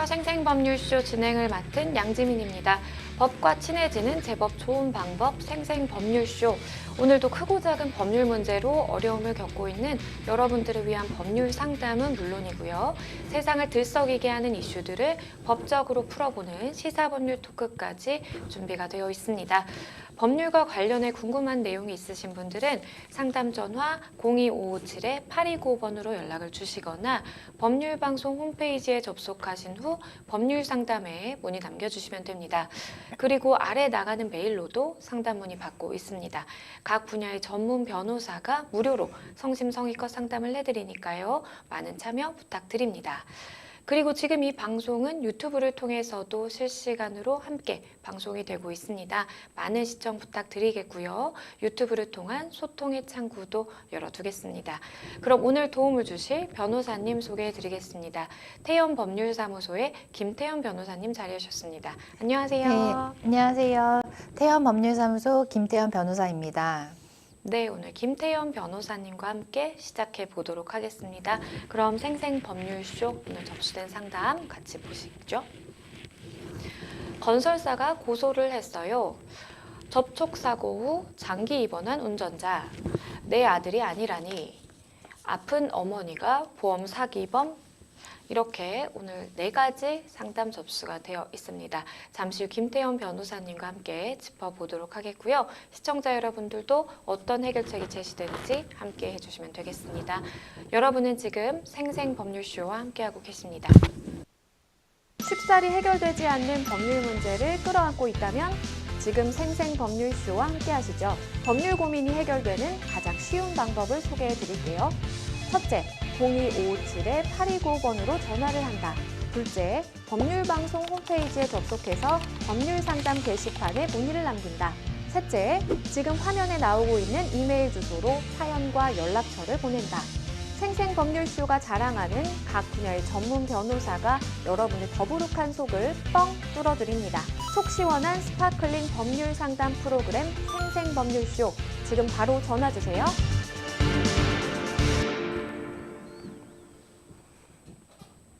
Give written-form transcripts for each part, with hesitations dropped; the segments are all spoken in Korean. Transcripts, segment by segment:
생생법률쇼 진행을 맡은 양지민입니다. 법과 친해지는 제법 좋은 방법 생생법률쇼. 오늘도 크고 작은 법률 문제로 어려움을 겪고 있는 여러분들을 위한 법률 상담은 물론이고요. 세상을 들썩이게 하는 이슈들을 법적으로 풀어보는 시사법률 토크까지 준비가 되어 있습니다. 법률과 관련해 궁금한 내용이 있으신 분들은 상담 전화 02557-8295번으로 연락을 주시거나 법률방송 홈페이지에 접속하신 후 법률상담에 문의 남겨주시면 됩니다. 그리고 아래 나가는 메일로도 상담 문의 받고 있습니다. 각 분야의 전문 변호사가 무료로 성심성의껏 상담을 해드리니까요. 많은 참여 부탁드립니다. 그리고 지금 이 방송은 유튜브를 통해서도 실시간으로 함께 방송이 되고 있습니다. 많은 시청 부탁드리겠고요. 유튜브를 통한 소통의 창구도 열어두겠습니다. 그럼 오늘 도움을 주실 변호사님 소개해드리겠습니다. 태연법률사무소의 김태연 변호사님 자리하셨습니다. 안녕하세요. 네, 안녕하세요. 태연법률사무소 김태연 변호사입니다. 네, 오늘 김태연 변호사님과 함께 시작해 보도록 하겠습니다. 그럼 생생법률쇼 오늘 접수된 상담 같이 보시죠. 건설사가 고소를 했어요. 접촉사고 후 장기 입원한 운전자. 내 아들이 아니라니. 아픈 어머니가 보험 사기범. 이렇게 오늘 4가지 상담 접수가 되어 있습니다. 잠시 후 김태연 변호사님과 함께 짚어보도록 하겠고요. 시청자 여러분들도 어떤 해결책이 제시되는지 함께 해주시면 되겠습니다. 여러분은 지금 생생법률쇼와 함께하고 계십니다. 쉽사리 해결되지 않는 법률 문제를 끌어안고 있다면 지금 생생법률쇼와 함께하시죠. 법률 고민이 해결되는 가장 쉬운 방법을 소개해 드릴게요. 첫째, 02557-8295번으로 전화를 한다. 둘째, 법률방송 홈페이지에 접속해서 법률상담 게시판에 문의를 남긴다. 셋째, 지금 화면에 나오고 있는 이메일 주소로 사연과 연락처를 보낸다. 생생법률쇼가 자랑하는 각 분야의 전문 변호사가 여러분의 더부룩한 속을 뻥 뚫어드립니다. 속 시원한 스파클링 법률상담 프로그램 생생법률쇼. 지금 바로 전화주세요.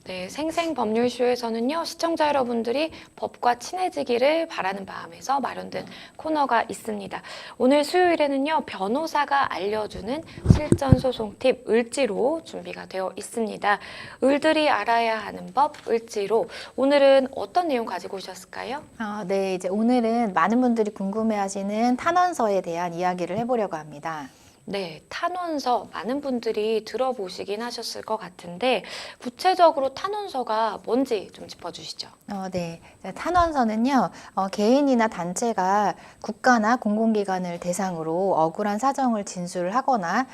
네, 생생법률쇼에서는요, 시청자 여러분들이 법과 친해지기를 바라는 마음에서 마련된 코너가 있습니다. 오늘 수요일에는요, 변호사가 알려주는 실전소송 팁 을지로 준비가 되어 있습니다. 을들이 알아야 하는 법 을지로. 오늘은 어떤 내용 가지고 오셨을까요? 네, 이제 오늘은 많은 분들이 궁금해하시는 탄원서에 대한 이야기를 해보려고 합니다. 네, 탄원서 많은 분들이 들어보시긴 하셨을 것 같은데 구체적으로 탄원서가 뭔지 좀 짚어주시죠. 네, 탄원서는요, 개인이나 단체가 국가나 공공기관을 대상으로 억울한 사정을 진술을 하거나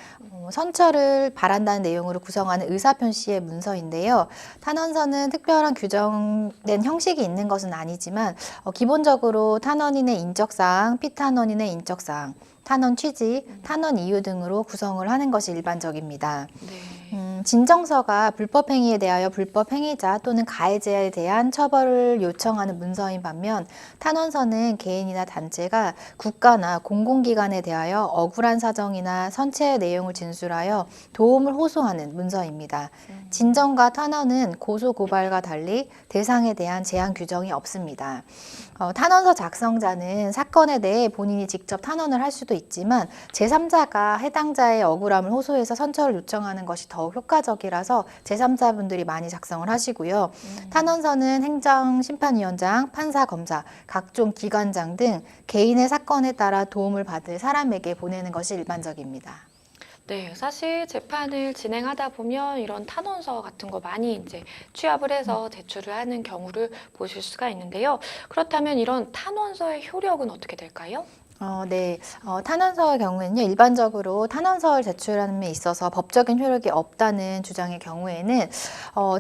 선처를 바란다는 내용으로 구성하는 의사표시의 문서인데요. 탄원서는 특별한 규정된 형식이 있는 것은 아니지만 기본적으로 탄원인의 인적사항, 피탄원인의 인적사항, 탄원 취지, 탄원 이유 등으로 구성을 하는 것이 일반적입니다. 네. 진정서가 불법행위에 대하여 불법행위자 또는 가해자에 대한 처벌을 요청하는 문서인 반면 탄원서는 개인이나 단체가 국가나 공공기관에 대하여 억울한 사정이나 선체의 내용을 진술하여 도움을 호소하는 문서입니다. 진정과 탄원은 고소 고발과 달리 대상에 대한 제한 규정이 없습니다. 탄원서 작성자는 사건에 대해 본인이 직접 탄원을 할 수도 있지만 제3자가 해당자의 억울함을 호소해서 선처를 요청하는 것이 더욱 효과적이라서 제3자분들이 많이 작성을 하시고요. 탄원서는 행정심판위원장, 판사, 검사, 각종 기관장 등 개인의 사건에 따라 도움을 받을 사람에게 보내는 것이 일반적입니다. 네, 사실 재판을 진행하다 보면 이런 탄원서 같은 거 많이 이제 취합을 해서 제출을 하는 경우를 보실 수가 있는데요. 그렇다면 이런 탄원서의 효력은 어떻게 될까요? 네. 탄원서의 경우에는요, 일반적으로 탄원서를 제출하는 데 있어서 법적인 효력이 없다는 주장의 경우에는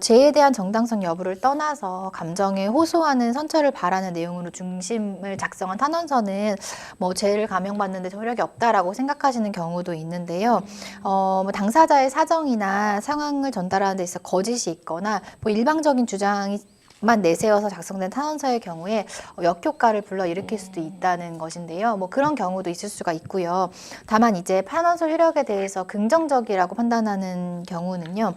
죄에 대한 정당성 여부를 떠나서 감정에 호소하는 선처를 바라는 내용으로 중심을 작성한 탄원서는 뭐 죄를 감형받는 데 효력이 없다라고 생각하시는 경우도 있는데요. 뭐 당사자의 사정이나 상황을 전달하는 데 있어 거짓이 있거나 뭐 일방적인 주장이 만 내세워서 작성된 탄원서의 경우에 역효과를 불러일으킬 수도 있다는 것인데요. 뭐 그런 경우도 있을 수가 있고요. 다만 이제 탄원서 효력에 대해서 긍정적이라고 판단하는 경우는요.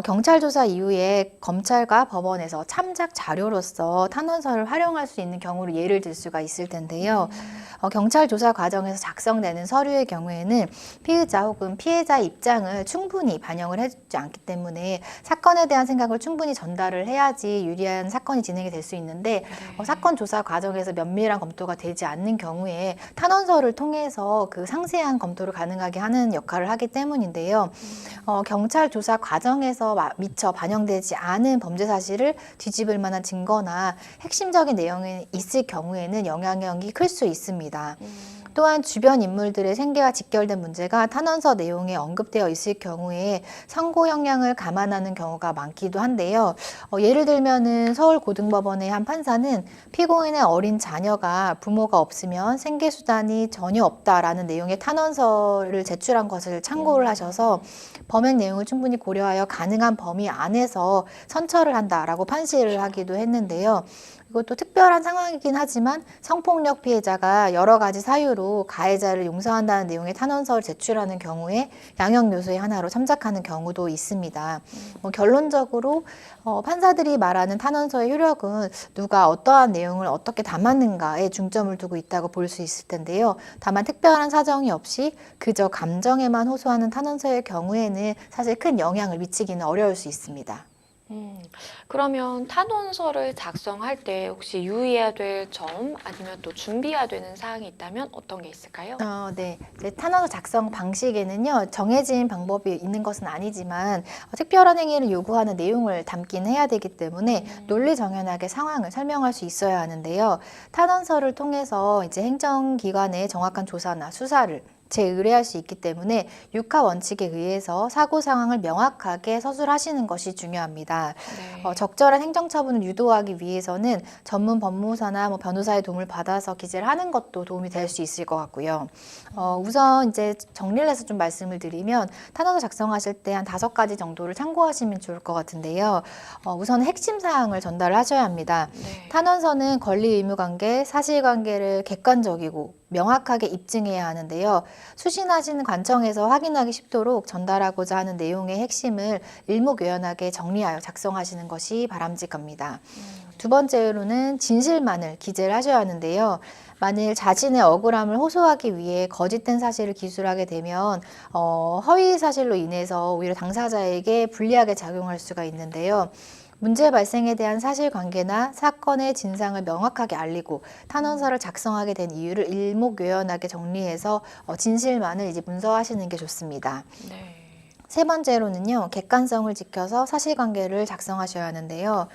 경찰 조사 이후에 검찰과 법원에서 참작 자료로서 탄원서를 활용할 수 있는 경우를 예를 들 수가 있을 텐데요. 경찰 조사 과정에서 작성되는 서류의 경우에는 피의자 혹은 피해자의 입장을 충분히 반영을 해주지 않기 때문에 사건에 대한 생각을 충분히 전달을 해야지 유리한 사건이 진행이 될 수 있는데 사건 조사 과정에서 면밀한 검토가 되지 않는 경우에 탄원서를 통해서 그 상세한 검토를 가능하게 하는 역할을 하기 때문인데요. 경찰 조사 과정에서 미처 반영되지 않은 범죄 사실을 뒤집을 만한 증거나 핵심적인 내용이 있을 경우에는 영향력이 클 수 있습니다. 또한 주변 인물들의 생계와 직결된 문제가 탄원서 내용에 언급되어 있을 경우에 선고 형량을 감안하는 경우가 많기도 한데요. 예를 들면은 서울고등법원의 한 판사는 피고인의 어린 자녀가 부모가 없으면 생계 수단이 전혀 없다라는 내용의 탄원서를 제출한 것을 참고를 하셔서 범행 내용을 충분히 고려하여 가능한 범위 안에서 선처를 한다라고 판시를 하기도 했는데요. 이것도 특별한 상황이긴 하지만 성폭력 피해자가 여러 가지 사유로 가해자를 용서한다는 내용의 탄원서를 제출하는 경우에 양형 요소의 하나로 참작하는 경우도 있습니다. 결론적으로 판사들이 말하는 탄원서의 효력은 누가 어떠한 내용을 어떻게 담았는가에 중점을 두고 있다고 볼 수 있을 텐데요. 다만 특별한 사정이 없이 그저 감정에만 호소하는 탄원서의 경우에는 사실 큰 영향을 미치기는 어려울 수 있습니다. 그러면 탄원서를 작성할 때 혹시 유의해야 될 점 아니면 또 준비해야 되는 사항이 있다면 어떤 게 있을까요? 네. 이제 탄원서 작성 방식에는요, 정해진 방법이 있는 것은 아니지만 특별한 행위를 요구하는 내용을 담긴 해야 되기 때문에 논리정연하게 상황을 설명할 수 있어야 하는데요. 탄원서를 통해서 이제 행정기관의 정확한 조사나 수사를 의뢰할 수 있기 때문에 육하 원칙에 의해서 사고 상황을 명확하게 서술하시는 것이 중요합니다. 네. 적절한 행정처분을 유도하기 위해서는 전문 법무사나 변호사의 도움을 받아서 기재를 하는 것도 도움이 될 수 있을 것 같고요. 우선 이제 정리를 해서 좀 말씀을 드리면 탄원서 작성하실 때 한 5가지 정도를 참고하시면 좋을 것 같은데요. 우선 핵심 사항을 전달을 하셔야 합니다. 네. 탄원서는 권리 의무 관계, 사실관계를 객관적이고 명확하게 입증해야 하는데요. 수신하시는 관청에서 확인하기 쉽도록 전달하고자 하는 내용의 핵심을 일목요연하게 정리하여 작성하시는 것이 바람직합니다. 두 번째로는 진실만을 기재를 하셔야 하는데요. 만일 자신의 억울함을 호소하기 위해 거짓된 사실을 기술하게 되면 허위 사실로 인해서 오히려 당사자에게 불리하게 작용할 수가 있는데요. 문제 발생에 대한 사실관계나 사건의 진상을 명확하게 알리고 탄원서를 작성하게 된 이유를 일목요연하게 정리해서 진실만을 이제 문서하시는 게 좋습니다. 네. 세 번째로는요, 객관성을 지켜서 사실관계를 작성하셔야 하는데요.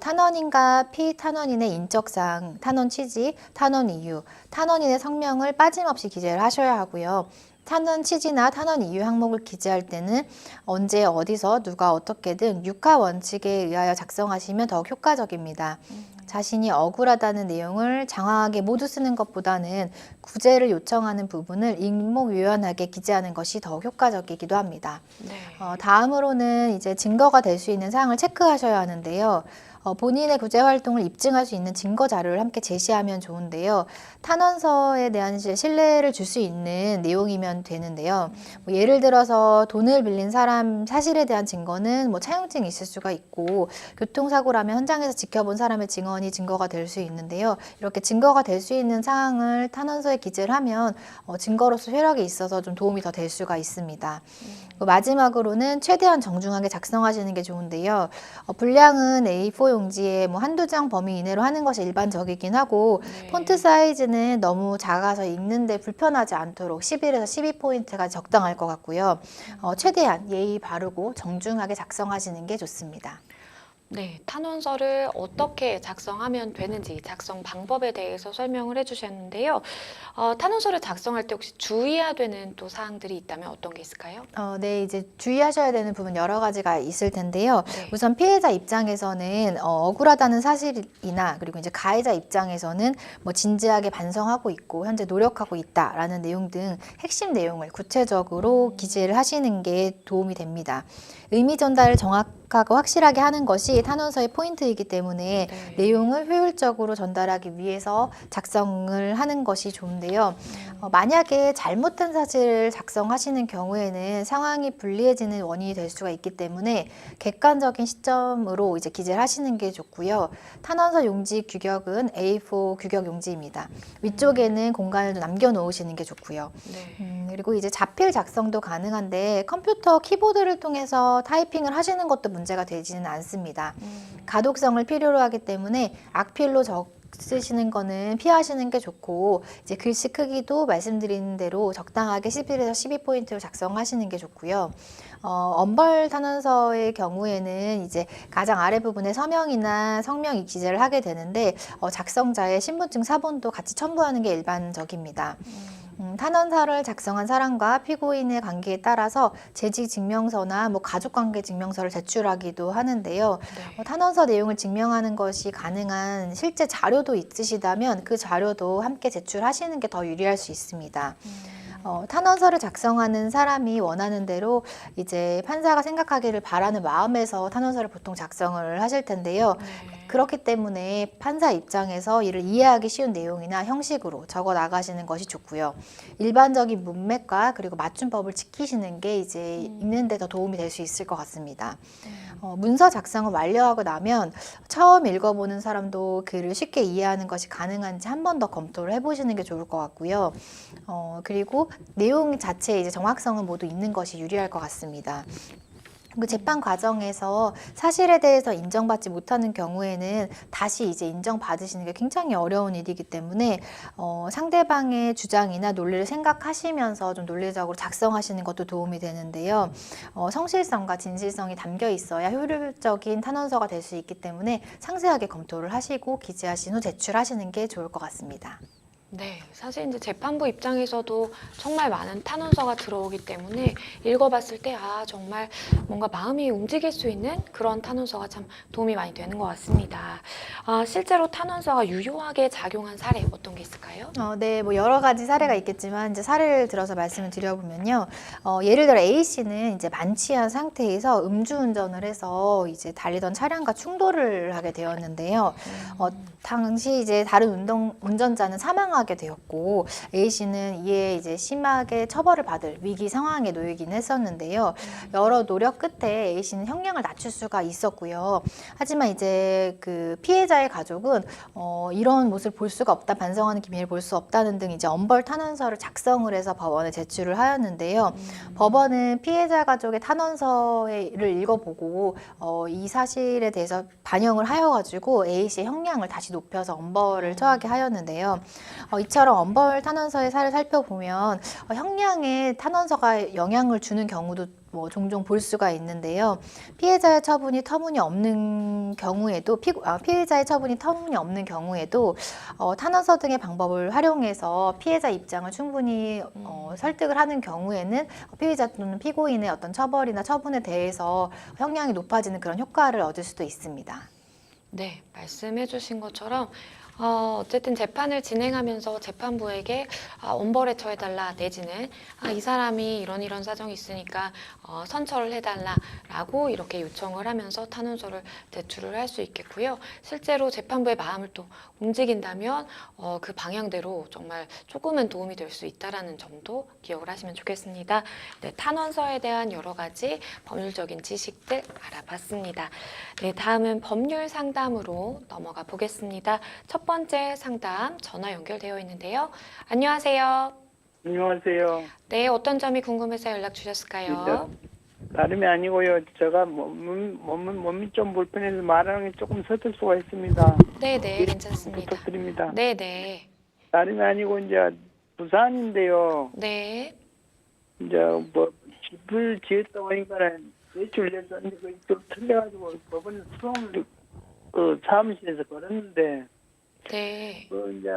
탄원인과 피탄원인의 인적사항, 탄원 취지, 탄원 이유, 탄원인의 성명을 빠짐없이 기재를 하셔야 하고요. 탄원 취지나 탄원 이유 항목을 기재할 때는 언제 어디서 누가 어떻게든 육하 원칙에 의하여 작성하시면 더욱 효과적입니다. 자신이 억울하다는 내용을 장황하게 모두 쓰는 것보다는 구제를 요청하는 부분을 일목요연하게 기재하는 것이 더욱 효과적이기도 합니다. 네. 다음으로는 이제 증거가 될 수 있는 사항을 체크하셔야 하는데요. 본인의 구제 활동을 입증할 수 있는 증거 자료를 함께 제시하면 좋은데요. 탄원서에 대한 신뢰를 줄 수 있는 내용이면 되는데요. 예를 들어서 돈을 빌린 사람 사실에 대한 증거는 차용증이 있을 수가 있고 교통사고라면 현장에서 지켜본 사람의 증언이 증거가 될 수 있는데요. 이렇게 증거가 될 수 있는 사항을 탄원서에 기재를 하면 증거로서 효력이 있어서 좀 도움이 더 될 수가 있습니다. 마지막으로는 최대한 정중하게 작성하시는 게 좋은데요. 분량은 A4 용지에 한두 장 범위 이내로 하는 것이 일반적이긴 하고 네. 폰트 사이즈는 너무 작아서 읽는데 불편하지 않도록 11에서 12포인트가 적당할 것 같고요. 최대한 예의 바르고 정중하게 작성하시는 게 좋습니다. 네, 탄원서를 어떻게 작성하면 되는지 작성 방법에 대해서 설명을 해주셨는데요. 탄원서를 작성할 때 혹시 주의해야 되는 또 사항들이 있다면 어떤 게 있을까요? 네, 이제 주의하셔야 되는 부분 여러 가지가 있을 텐데요. 네. 우선 피해자 입장에서는 억울하다는 사실이나 그리고 이제 가해자 입장에서는 진지하게 반성하고 있고 현재 노력하고 있다라는 내용 등 핵심 내용을 구체적으로 기재를 하시는 게 도움이 됩니다. 의미 전달을 명확하고 확실하게 하는 것이 탄원서의 포인트이기 때문에 네. 내용을 효율적으로 전달하기 위해서 작성을 하는 것이 좋은데요. 만약에 잘못된 사실을 작성하시는 경우에는 상황이 불리해지는 원인이 될 수가 있기 때문에 객관적인 시점으로 이제 기재를 하시는 게 좋고요. 탄원서 용지 규격은 A4 규격 용지입니다. 위쪽에는 공간을 남겨 놓으시는 게 좋고요. 네. 그리고 이제 자필 작성도 가능한데 컴퓨터 키보드를 통해서 타이핑을 하시는 것도 문제가 되지는 않습니다. 가독성을 필요로 하기 때문에 악필로 쓰시는 거는 피하시는 게 좋고, 이제 글씨 크기도 말씀드린 대로 적당하게 11에서 12포인트로 작성하시는 게 좋고요. 엄벌 탄원서의 경우에는 이제 가장 아래 부분에 서명이나 성명이 기재를 하게 되는데, 작성자의 신분증 사본도 같이 첨부하는 게 일반적입니다. 탄원서를 작성한 사람과 피고인의 관계에 따라서 재직 증명서나 뭐 가족관계 증명서를 제출하기도 하는데요. 네. 탄원서 내용을 증명하는 것이 가능한 실제 자료도 있으시다면 그 자료도 함께 제출하시는 게 더 유리할 수 있습니다. 탄원서를 작성하는 사람이 원하는 대로 이제 판사가 생각하기를 바라는 마음에서 탄원서를 보통 작성을 하실 텐데요. 네. 그렇기 때문에 판사 입장에서 이를 이해하기 쉬운 내용이나 형식으로 적어 나가시는 것이 좋고요. 일반적인 문맥과 그리고 맞춤법을 지키시는 게 이제 읽는 데 더 도움이 될 수 있을 것 같습니다. 문서 작성을 완료하고 나면 처음 읽어보는 사람도 글을 쉽게 이해하는 것이 가능한지 한 번 더 검토를 해보시는 게 좋을 것 같고요. 그리고 내용 자체에 이제 정확성은 모두 있는 것이 유리할 것 같습니다. 그 재판 과정에서 사실에 대해서 인정받지 못하는 경우에는 다시 이제 인정받으시는 게 굉장히 어려운 일이기 때문에 상대방의 주장이나 논리를 생각하시면서 좀 논리적으로 작성하시는 것도 도움이 되는데요. 성실성과 진실성이 담겨 있어야 효율적인 탄원서가 될 수 있기 때문에 상세하게 검토를 하시고 기재하신 후 제출하시는 게 좋을 것 같습니다. 네, 사실 이제 재판부 입장에서도 정말 많은 탄원서가 들어오기 때문에 읽어봤을 때 정말 뭔가 마음이 움직일 수 있는 그런 탄원서가 참 도움이 많이 되는 것 같습니다. 실제로 탄원서가 유효하게 작용한 사례 어떤 게 있을까요? 네, 뭐 여러 가지 사례가 있겠지만 이제 사례를 들어서 말씀을 드려보면요. 예를 들어 A 씨는 이제 만취한 상태에서 음주운전을 해서 이제 달리던 차량과 충돌을 하게 되었는데요. 당시 이제 다른 운전자는 사망하게 되었고 A 씨는 이에 이제 심하게 처벌을 받을 위기 상황에 놓이긴 했었는데요. 여러 노력 끝에 A 씨는 형량을 낮출 수가 있었고요. 하지만 이제 그 피해자의 가족은 이런 모습을 볼 수가 없다, 반성하는 기미를 볼 수 없다는 등 이제 엄벌 탄원서를 작성을 해서 법원에 제출을 하였는데요. 법원은 피해자 가족의 탄원서를 읽어보고 이 사실에 대해서 반영을 하여가지고 A 씨의 형량을 다시 높여서 엄벌을 처하게 하였는데요. 이처럼 엄벌 탄원서의 사례를 살펴보면 형량에 탄원서가 영향을 주는 경우도 뭐 종종 볼 수가 있는데요. 피해자의 처분이 터무니없는 경우에도 피해자의 처분이 터무니없는 경우에도 탄원서 등의 방법을 활용해서 피해자 입장을 충분히 설득을 하는 경우에는 피해자 또는 피고인의 어떤 처벌이나 처분에 대해서 형량이 높아지는 그런 효과를 얻을 수도 있습니다. 네, 말씀해 주신 것처럼 어쨌든 재판을 진행하면서 재판부에게 엄벌에 처해달라 내지는 이 사람이 이런 사정이 있으니까 선처를 해달라라고 이렇게 요청을 하면서 탄원서를 제출을 할 수 있겠고요. 실제로 재판부의 마음을 또 움직인다면 그 방향대로 정말 조금은 도움이 될 수 있다라는 점도 기억을 하시면 좋겠습니다. 네, 탄원서에 대한 여러 가지 법률적인 지식들 알아봤습니다. 네, 다음은 법률 상담으로 넘어가 보겠습니다. 첫 번째 상담 전화 연결되어 있는데요. 안녕하세요. 안녕하세요. 네, 어떤 점이 궁금해서 연락 주셨을까요? 다름이 아니고요. 제가 몸이 좀 불편해서 말하는 게 조금 서툴 수가 있습니다. 네, 괜찮습니다. 부탁드립니다. 네. 다름이 아니고 이제 부산인데요. 네. 이제 뭐 집을 지었다 보니까는 대출 냈었는데 그게 좀 틀려가지고 법원에 수송을 그 사무실에서 걸었는데 네. 그 이제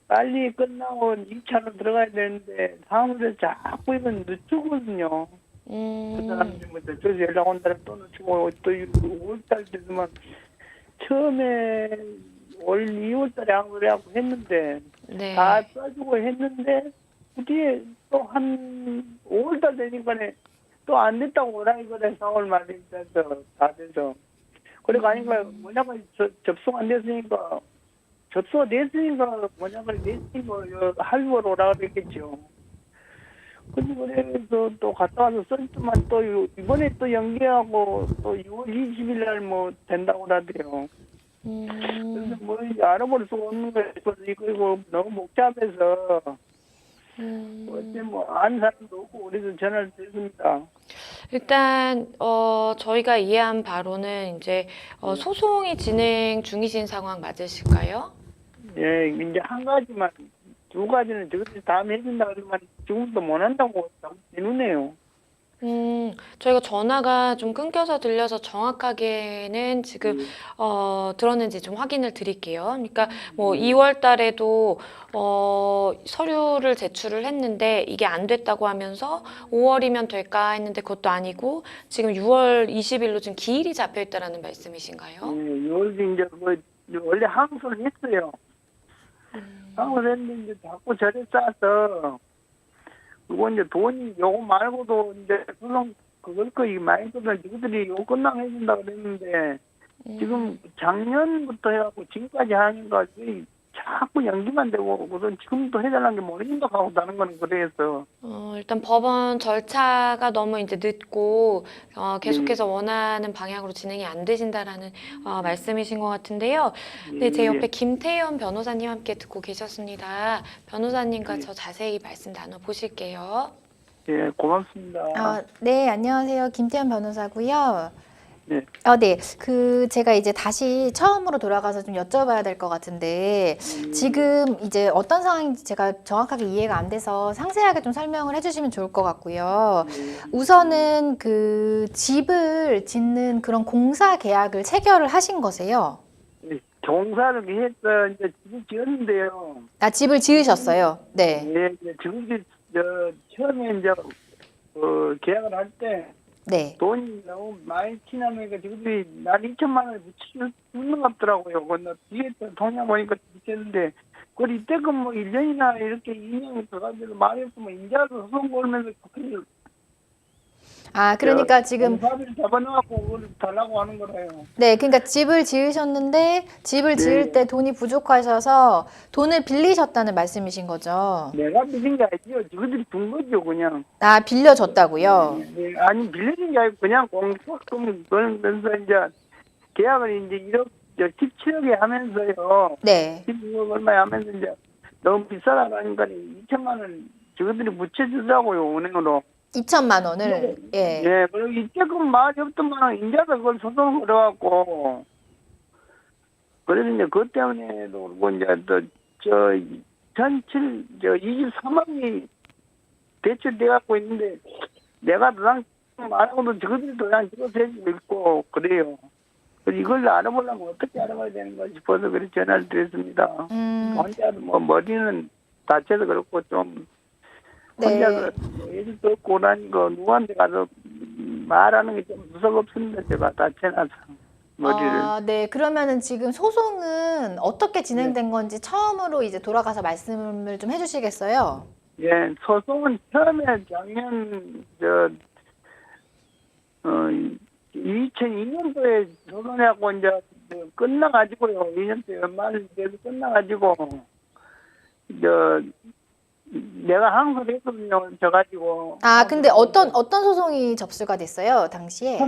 빨리 끝나고 2차로 들어가야 되는데 사무실에서 자꾸 이건 늦추거든요. 그 사람들부터 저기서 연락 온다면 또 놓치고 또 5월달 되더만 처음에 올 2월달에 안 그래갖고 했는데 네. 다 써주고 했는데 그 뒤에 또 한 5월달 되니까는 또 안 됐다고 오라 이거래 4월 말에 다 돼서. 그러니까 아닌가 뭐냐면 접속 안 됐으니까 접수가 됐으니까 뭐냐면 됐으니까 할부로 오라 그랬겠죠. 근데 그래서 또 갔다 와서 썼지만 또 이번에 또 연기하고 또 6월 20일 날 뭐 된다고 하더래요. 그래서 뭐 이제 알아볼 수가 없는 거예요. 그래서 이거 너무 복잡해서 어째 뭐안 사람도 없고 그래서 전화를 드렸습니다. 일단 저희가 이해한 바로는 이제 소송이 진행 중이신 상황 맞으실까요? 예, 이제 한 가지만 두 가지는 저것들이 다음에 해준다 그러면 지금도 못 한다고 자꾸 내놓네요. 저희가 전화가 좀 끊겨서 들려서 정확하게는 지금 들었는지 좀 확인을 드릴게요. 그러니까 뭐 2월 달에도 서류를 제출을 했는데 이게 안 됐다고 하면서 5월이면 될까 했는데 그것도 아니고 지금 6월 20일로 지금 기일이 잡혀 있다라는 말씀이신가요? 예, 요즘 이제 원래 항소를 했어요. 항소를 했는데 자꾸 절에 싸서 그거 이제 돈이 요거 말고도 이제 소송 그걸 거의 많이 끊어 지금들이 요거 끝나고 해준다 그랬는데 지금 작년부터 해갖고 지금까지 하니까 자꾸 연기만 되고 우선 지금도 해달라는 게 모르겠다 하고 다는 거는 그래서 일단 법원 절차가 너무 이제 늦고 계속해서 원하는 방향으로 진행이 안 되신다라는 말씀이신 것 같은데요. 네, 제 옆에 김태현 변호사님 함께 듣고 계셨습니다. 변호사님과 저 자세히 말씀 나눠보실게요. 예, 고맙습니다. 네, 안녕하세요. 김태현 변호사고요. 네. 네. 제가 이제 다시 처음으로 돌아가서 좀 여쭤봐야 될 것 같은데, 지금 이제 어떤 상황인지 제가 정확하게 이해가 안 돼서 상세하게 좀 설명을 해주시면 좋을 것 같고요. 우선은 집을 짓는 그런 공사 계약을 체결을 하신 거세요? 공사를 해서 이제 집을 지었는데요. 아, 집을 지으셨어요? 네. 예, 이제 지금 처음에 이제 계약을 할 때 네. 돈이 너무 많이 치나니까 지금들이 날 2천만 원을 붙여주는 것 같더라고요. 근데 뒤에 통장 보니까 붙였는데 그걸 이때금 뭐 1년이나 이렇게 2년이 들어가지고 말이 없으면 인자도 소송 걸면서 그걸 아, 그러니까 지금 공사비를 잡아놓고 그걸 달라고 하는 거라요. 네, 그러니까 집을 지으셨는데 집을 지을 때 돈이 부족하셔서 돈을 빌리셨다는 말씀이신 거죠? 내가 빌린 게 아니죠. 지금들이 준 거죠, 그냥. 아, 빌려줬다고요? 네, 아니 빌려준 게 아니고 그냥 공사금 그러면서 이제 계약을 이제 1억 17억에 하면서요. 네. 16억 얼마에 하면서 이제 너무 비싸다고 하니까 2천만 원 저희들이 붙여주자고요, 은행으로. 2천만 원을. 예. 예, 그리고 이때금 말이 없더만 인자도 그걸 소송을 걸어갖고 그래서 이제 그것 때문에도 그렇고 이제 전칠 23억이 대출돼갖고 있는데 내가 도장 말하고도 저것들이 도장 찍어서 해주고 있고 그래요. 그래서 이걸 알아보려면 어떻게 알아봐야 되는가 싶어서 그래서 전화를 드렸습니다. 혼자 뭐 머리는 다쳐서 그렇고 좀 혼자서 애들도 없고 나니까 누구한테 가서 말하는 게 좀 무섭습니다. 제가 다쳐놔서 머리를. 아, 네. 그러면은 지금 소송은 어떻게 진행된 건지 처음으로 이제 돌아가서 말씀을 좀 해주시겠어요? 예, 소송은 처음에 작년 2002년도에 소송하고 이제 끝나가지고요. 2년도에 연말 돼서 끝나가지고 내가 항소를 했거든요. 져가지고. 아, 근데 어떤 소송이 접수가 됐어요, 당시에?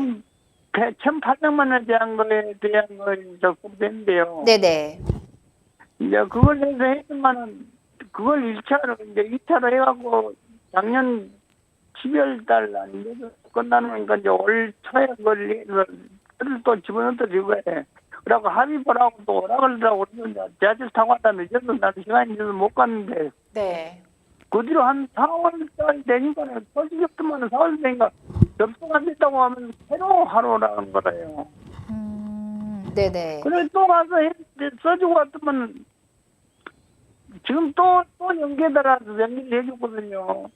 1,800만 원 대한 거에 대한 걸 접수됐는데요. 네네. 이제 그걸 해서 했지만은 그걸 1차로 이제 2차로 해갖고 작년 12월 달 아니면 끝나니까 이제 올 초에 그걸 또 집어넣어드리고 해. 그러고 합의 보라고 또 오라 그러더라고. 그래서 지하철 타고 왔다 늦어서 나도 시간이 늦어서 못 갔는데. 네. 그 뒤로 한 4월 달 되니까 소식이 없더만 4월 되니까 접속 안 됐다고 하면 새로 하러라는 거래요. 네네. 그래 또 가서 써주고 왔더만 지금 또 연계달아서 연기를 해줬거든요.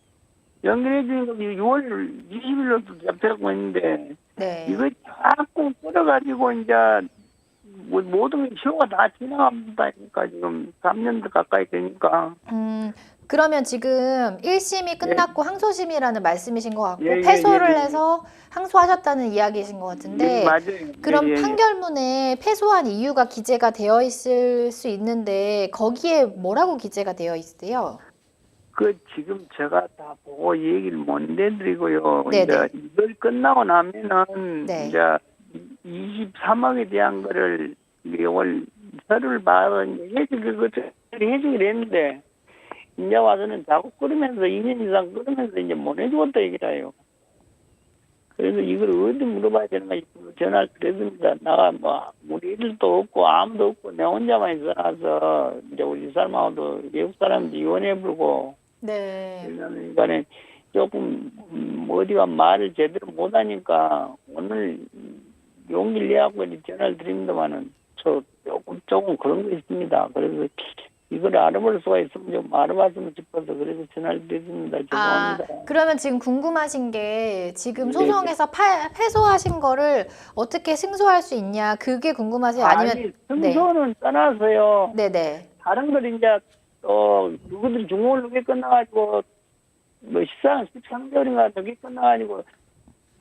연기해 주니까 6월 20일로 잡혀가고 있는데 네. 이거 자꾸 끌어가지고 이제 모든 게 시효가 다 지나간다니까 지금 3년도 가까이 되니까. 그러면 지금 1심이 끝났고 항소심이라는 말씀이신 것 같고 예, 예, 패소를 예, 예. 해서 항소하셨다는 이야기이신 것 같은데 맞아요. 그럼 예, 예, 예. 판결문에 패소한 이유가 기재가 되어 있을 수 있는데 거기에 뭐라고 기재가 되어 있으세요? 그 지금 제가 다 보고 얘기를 못 내드리고요. 네네. 이제 이걸 끝나고 나면은 네. 이제 23억에 대한 거를 이걸 서류를 받은 해주기를 해주기로 했는데 이제 와서는 자꾸 끌으면서 2년 이상 끌으면서 이제 못 해주겠다 얘기를 해요. 그래서 이걸 어디 물어봐야 되는가 싶어서 전화를 드렸습니다. 나가 뭐 우리 애들도 없고 아무도 없고 내 혼자만 있어서 이제 우리 사람하고도 외국 사람도 이혼해 부르고 네. 그러니까 조금 어디가 말을 제대로 못하니까 오늘 용기를 내갖고 전화를 드립니다만은 저 조금 그런 거 있습니다. 그래서 이걸 알아볼 수가 있으면 좀 알아봤으면 싶어서 그래서 전화를 드렸습니다. 아, 죄송합니다. 그러면 지금 궁금하신 게 지금 네, 소송에서 패소하신 거를 어떻게 승소할 수 있냐 그게 궁금하세요? 아니면 승소는 떠나서요. 네네. 다른 걸 이제 그것들이 중공을 늦게 끝나가지고 뭐 13개월인가 늦게 끝나가지고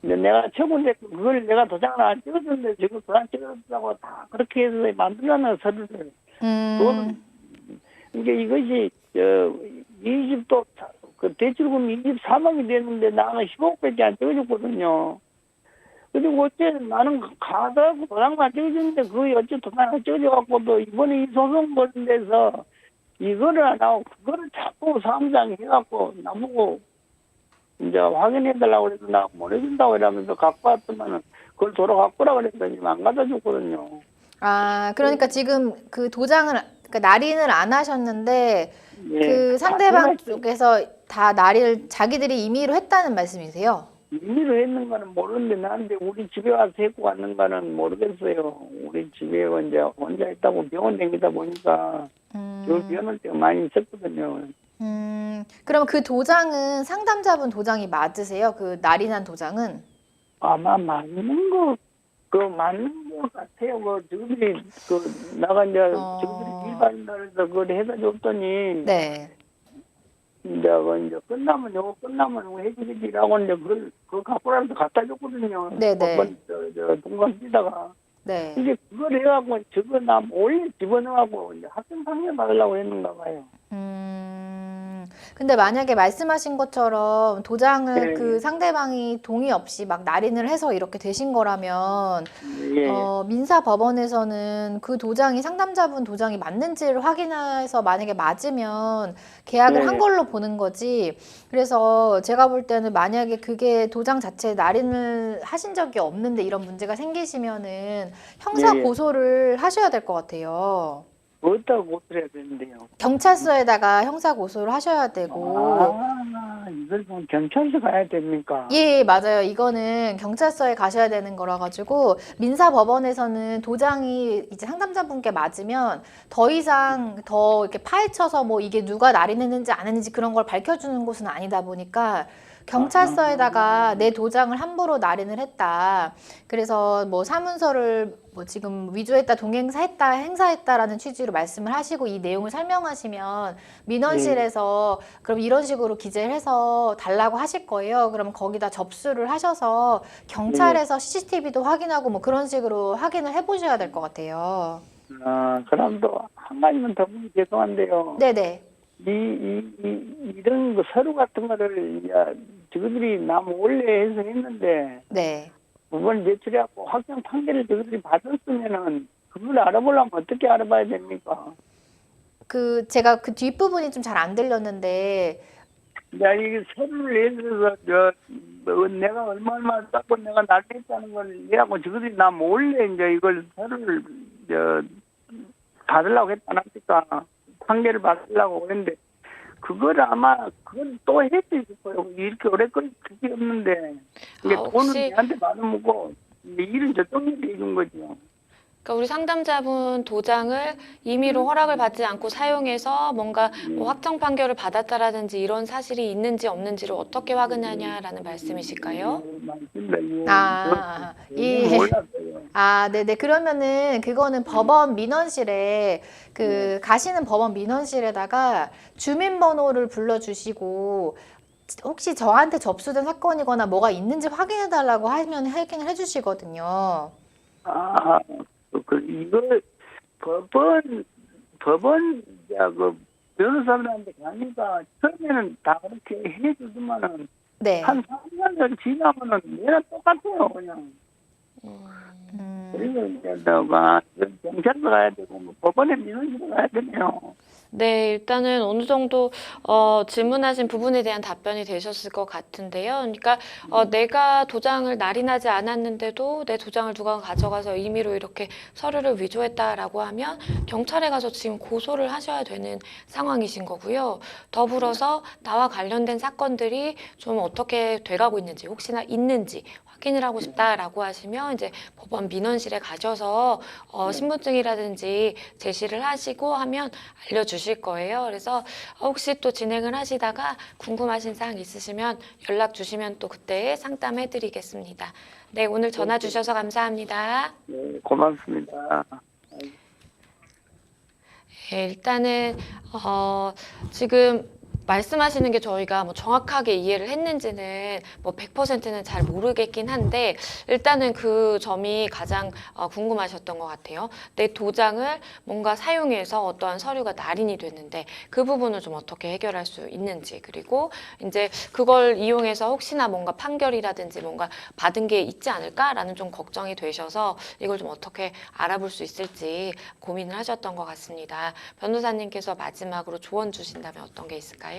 이제 내가 처분됐 그걸 내가 도장을 안 찍었는데 지금 도장 찍었다고 다 그렇게 해서 만들어놓은 서류를 그거는 이게 이것이 20도 그 대출금 23억이 됐는데 나는 10억밖에 안 찍어줬거든요. 그리고 어째 나는 가다고 도장만 찍어줬는데 그게 어째 도장을 찍어줘갖고도 이번에 이 소송 걸린 데서 이거를 안 하고 그거를 자꾸 사무장 해갖고 나보고 이제 확인해달라고 그래서 나 보내준다고 이러면서 갖고 왔더만은 그걸 도로 갖고 오라고 그랬더니 안 갖다 줬거든요. 아, 그러니까 지금 그 도장을 그러니까 날인을 안 하셨는데 예. 그 상대방 다 쪽에서 다 날인을 자기들이 임의로 했다는 말씀이세요? 임의로 했는 거는 모르는데 나한테 우리 집에 와서 했고 왔는가는 모르겠어요. 우리 집에 이제 혼자 있다고 병원 다니다 보니까 저 병원을 때가 많이 있었거든요. 그럼 그 도장은 상담자분 도장이 맞으세요? 그 날인한 도장은? 아마 맞는 거 맞는 것 같아요. 저들이 나가 이제 저들이 일반인들에서 그걸 해다 줬더니 네. 이제 끝나면 요거 해주기라고 이제 그걸 갖고 나서 갖다 줬거든요. 네네. 저 동강 뛰다가 네. 이제 그걸 해갖고 저거 나 몰래 집어넣어갖고 이제 학생 상해 받으려고 했는가 봐요. 근데 만약에 말씀하신 것처럼 도장을 네. 그 상대방이 동의 없이 막 날인을 해서 이렇게 되신 거라면 예. 민사법원에서는 그 도장이 상담자분 도장이 맞는지를 확인해서 만약에 맞으면 계약을 네. 한 걸로 보는 거지. 그래서 제가 볼 때는 만약에 그게 도장 자체에 날인을 하신 적이 없는데 이런 문제가 생기시면은 형사 네. 고소를 하셔야 될 것 같아요. 어디다가 고소를 해야 되는데요? 경찰서에다가 형사 고소를 하셔야 되고 이걸 그럼 경찰서 가야 됩니까? 예, 맞아요. 이거는 경찰서에 가셔야 되는 거라 가지고 민사법원에서는 도장이 이제 상담자분께 맞으면 더 이상 더 이렇게 파헤쳐서 뭐 이게 누가 날인했는지 안 했는지 그런 걸 밝혀주는 곳은 아니다 보니까 경찰서에다가 내 도장을 함부로 날인을 했다. 그래서 뭐 사문서를 뭐 지금 위조했다, 동행사했다, 행사했다라는 취지로 말씀을 하시고 이 내용을 설명하시면 민원실에서 그럼 이런 식으로 기재를 해서 달라고 하실 거예요. 그럼 거기다 접수를 하셔서 경찰에서 CCTV도 확인하고 뭐 그런 식으로 확인을 해보셔야 될 것 같아요. 그럼 또 한 가지만 더 죄송한데요. 네네. 이런 서류 같은 거를 이제 저들이 나 몰래 해서 했는데 네. 그걸 제출해갖고 확정 판결을 저들이 받았으면은 그걸 알아보려면 어떻게 알아봐야 됩니까? 제가 그 뒷부분이 좀 잘 안 들렸는데 야, 이게 서류를 내서 내가 얼마 쌓고 내가 날렸다는 걸 얘하고 저들이 나 몰래 이제 이걸 서류를 받으려고 했다니까 판결을 받으려고 했는데 그걸 아마 그건 또 했을 거예요. 이렇게 오래 끌 그게 없는데 이게 돈은 얘한테 받아먹고 일은 저쪽에게 해준 거죠. 그러니까 우리 상담자분 도장을 임의로 허락을 받지 않고 사용해서 뭔가 뭐 확정 판결을 받았다라든지 이런 사실이 있는지 없는지를 어떻게 확인하냐라는 말씀이실까요? 맞습니다. 아, 예. 몰랐어요. 아, 네네. 그러면은 그거는 법원 민원실에 가시는 법원 민원실에다가 주민번호를 불러주시고 혹시 저한테 접수된 사건이거나 뭐가 있는지 확인해 달라고 하면 확인을 해주시거든요. 아, 이걸 법원, 그, 변호사들한테 가니까 처음에는 다 그렇게 해주더만은 네. 한 3년 지나면은 내가 똑같아요, 그냥. 그리고 이제 너가 경찰서 가야 되고 뭐 법원에 민원실에 가야 되네요. 네, 일단은 어느 정도 질문하신 부분에 대한 답변이 되셨을 것 같은데요. 그러니까 내가 도장을 날인하지 않았는데도 내 도장을 누가 가져가서 임의로 이렇게 서류를 위조했다라고 하면 경찰에 가서 지금 고소를 하셔야 되는 상황이신 거고요. 더불어서 나와 관련된 사건들이 좀 어떻게 돼가고 있는지, 혹시나 있는지 확인을 하고 싶다라고 하시면 이제 법원 민원실에 가셔서 신분증이라든지 제시를 하시고 하면 알려주실 거예요. 그래서 혹시 또 진행을 하시다가 궁금하신 사항 있으시면 연락 주시면 또 그때 상담해 드리겠습니다. 네, 오늘 전화 주셔서 감사합니다. 네, 고맙습니다. 네, 일단은 지금 말씀하시는 게 저희가 뭐 정확하게 이해를 했는지는 뭐 100%는 잘 모르겠긴 한데 일단은 그 점이 가장 궁금하셨던 것 같아요. 내 도장을 뭔가 사용해서 어떠한 서류가 날인이 됐는데 그 부분을 좀 어떻게 해결할 수 있는지, 그리고 이제 그걸 이용해서 혹시나 뭔가 판결이라든지 뭔가 받은 게 있지 않을까라는 좀 걱정이 되셔서 이걸 좀 어떻게 알아볼 수 있을지 고민을 하셨던 것 같습니다. 변호사님께서 마지막으로 조언 주신다면 어떤 게 있을까요?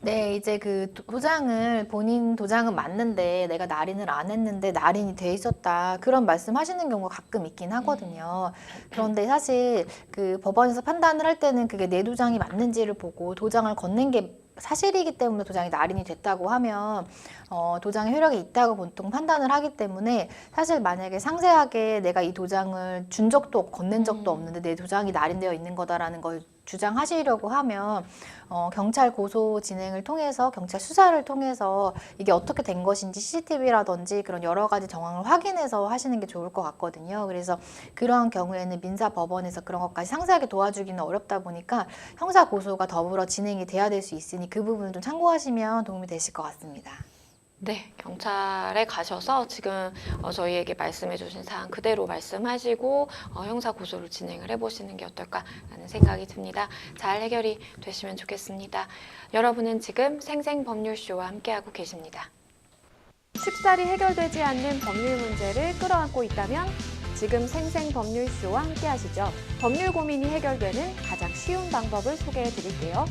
네, 이제 그 도장을 본인 도장은 맞는데 내가 날인을 안 했는데 날인이 돼 있었다. 그런 말씀 하시는 경우가 가끔 있긴 하거든요. 그런데 사실 그 법원에서 판단을 할 때는 그게 내 도장이 맞는지를 보고 도장을 건넨 게 사실이기 때문에 도장이 날인이 됐다고 하면 도장의 효력이 있다고 보통 판단을 하기 때문에 사실 만약에 상세하게 내가 이 도장을 준 적도 없고 건넨 적도 없는데 내 도장이 날인되어 있는 거다라는 걸 주장하시려고 하면 경찰 고소 진행을 통해서 경찰 수사를 통해서 이게 어떻게 된 것인지 CCTV라든지 그런 여러 가지 정황을 확인해서 하시는 게 좋을 것 같거든요. 그래서 그런 경우에는 민사법원에서 그런 것까지 상세하게 도와주기는 어렵다 보니까 형사 고소가 더불어 진행이 돼야 될 수 있으니 그 부분을 좀 참고하시면 도움이 되실 것 같습니다. 네, 경찰에 가셔서 지금 저희에게 말씀해 주신 사항 그대로 말씀하시고 형사 고소를 진행을 해보시는 게 어떨까라는 생각이 듭니다. 잘 해결이 되시면 좋겠습니다. 여러분은 지금 생생법률쇼와 함께하고 계십니다. 쉽사리 해결되지 않는 법률 문제를 끌어안고 있다면 지금 생생법률쇼와 함께하시죠. 법률 고민이 해결되는 가장 쉬운 방법을 소개해 드릴게요.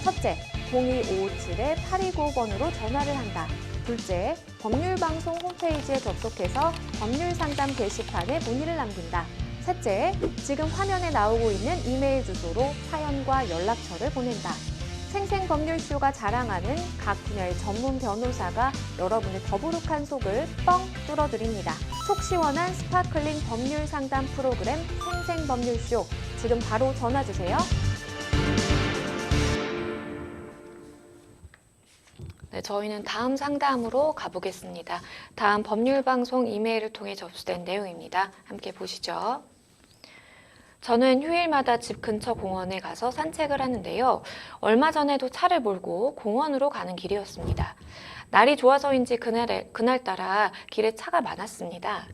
첫째, 01557-8295번으로 전화를 한다. 둘째, 법률방송 홈페이지에 접속해서 법률상담 게시판에 문의를 남긴다. 셋째, 지금 화면에 나오고 있는 이메일 주소로 사연과 연락처를 보낸다. 생생법률쇼가 자랑하는 각 분야의 전문 변호사가 여러분의 더부룩한 속을 뻥 뚫어드립니다. 속 시원한 스파클링 법률 상담 프로그램 생생법률쇼, 지금 바로 전화주세요. 네, 저희는 다음 상담으로 가보겠습니다. 다음 법률방송 이메일을 통해 접수된 내용입니다. 함께 보시죠. 저는 휴일마다 집 근처 공원에 가서 산책을 하는데요. 얼마 전에도 차를 몰고 공원으로 가는 길이었습니다. 날이 좋아서인지 그날따라 길에 차가 많았습니다.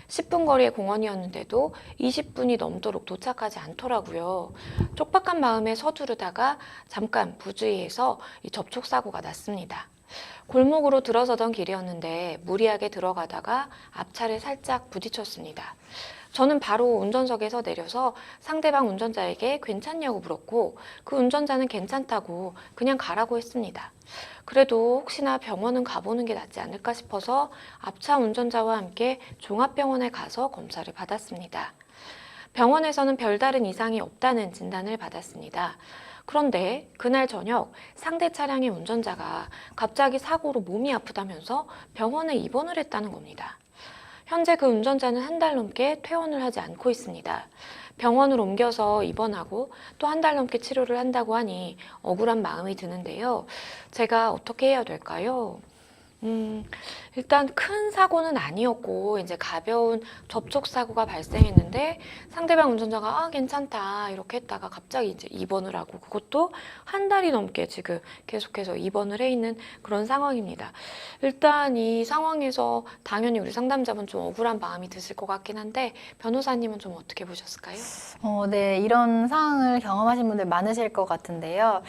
10분 거리의 공원이었는데도 20분이 넘도록 도착하지 않더라고요. 촉박한 마음에 서두르다가 잠깐 부주의해서 접촉사고가 났습니다. 골목으로 들어서던 길이었는데 무리하게 들어가다가 앞차를 살짝 부딪혔습니다. 저는 바로 운전석에서 내려서 상대방 운전자에게 괜찮냐고 물었고 그 운전자는 괜찮다고 그냥 가라고 했습니다. 그래도 혹시나 병원은 가보는 게 낫지 않을까 싶어서 앞차 운전자와 함께 종합병원에 가서 검사를 받았습니다. 병원에서는 별다른 이상이 없다는 진단을 받았습니다. 그런데 그날 저녁 상대 차량의 운전자가 갑자기 사고로 몸이 아프다면서 병원에 입원을 했다는 겁니다. 현재 그 운전자는 한 달 넘게 퇴원을 하지 않고 있습니다. 병원으로 옮겨서 입원하고 또 한 달 넘게 치료를 한다고 하니 억울한 마음이 드는데요. 제가 어떻게 해야 될까요? 일단 큰 사고는 아니었고 이제 가벼운 접촉 사고가 발생했는데 상대방 운전자가 괜찮다 이렇게 했다가 갑자기 이제 입원을 하고 그것도 한 달이 넘게 지금 계속해서 입원을 해 있는 그런 상황입니다. 일단 이 상황에서 당연히 우리 상담자분 좀 억울한 마음이 드실 것 같긴 한데 변호사님은 좀 어떻게 보셨을까요? 네, 이런 상황을 경험하신 분들 많으실 것 같은데요.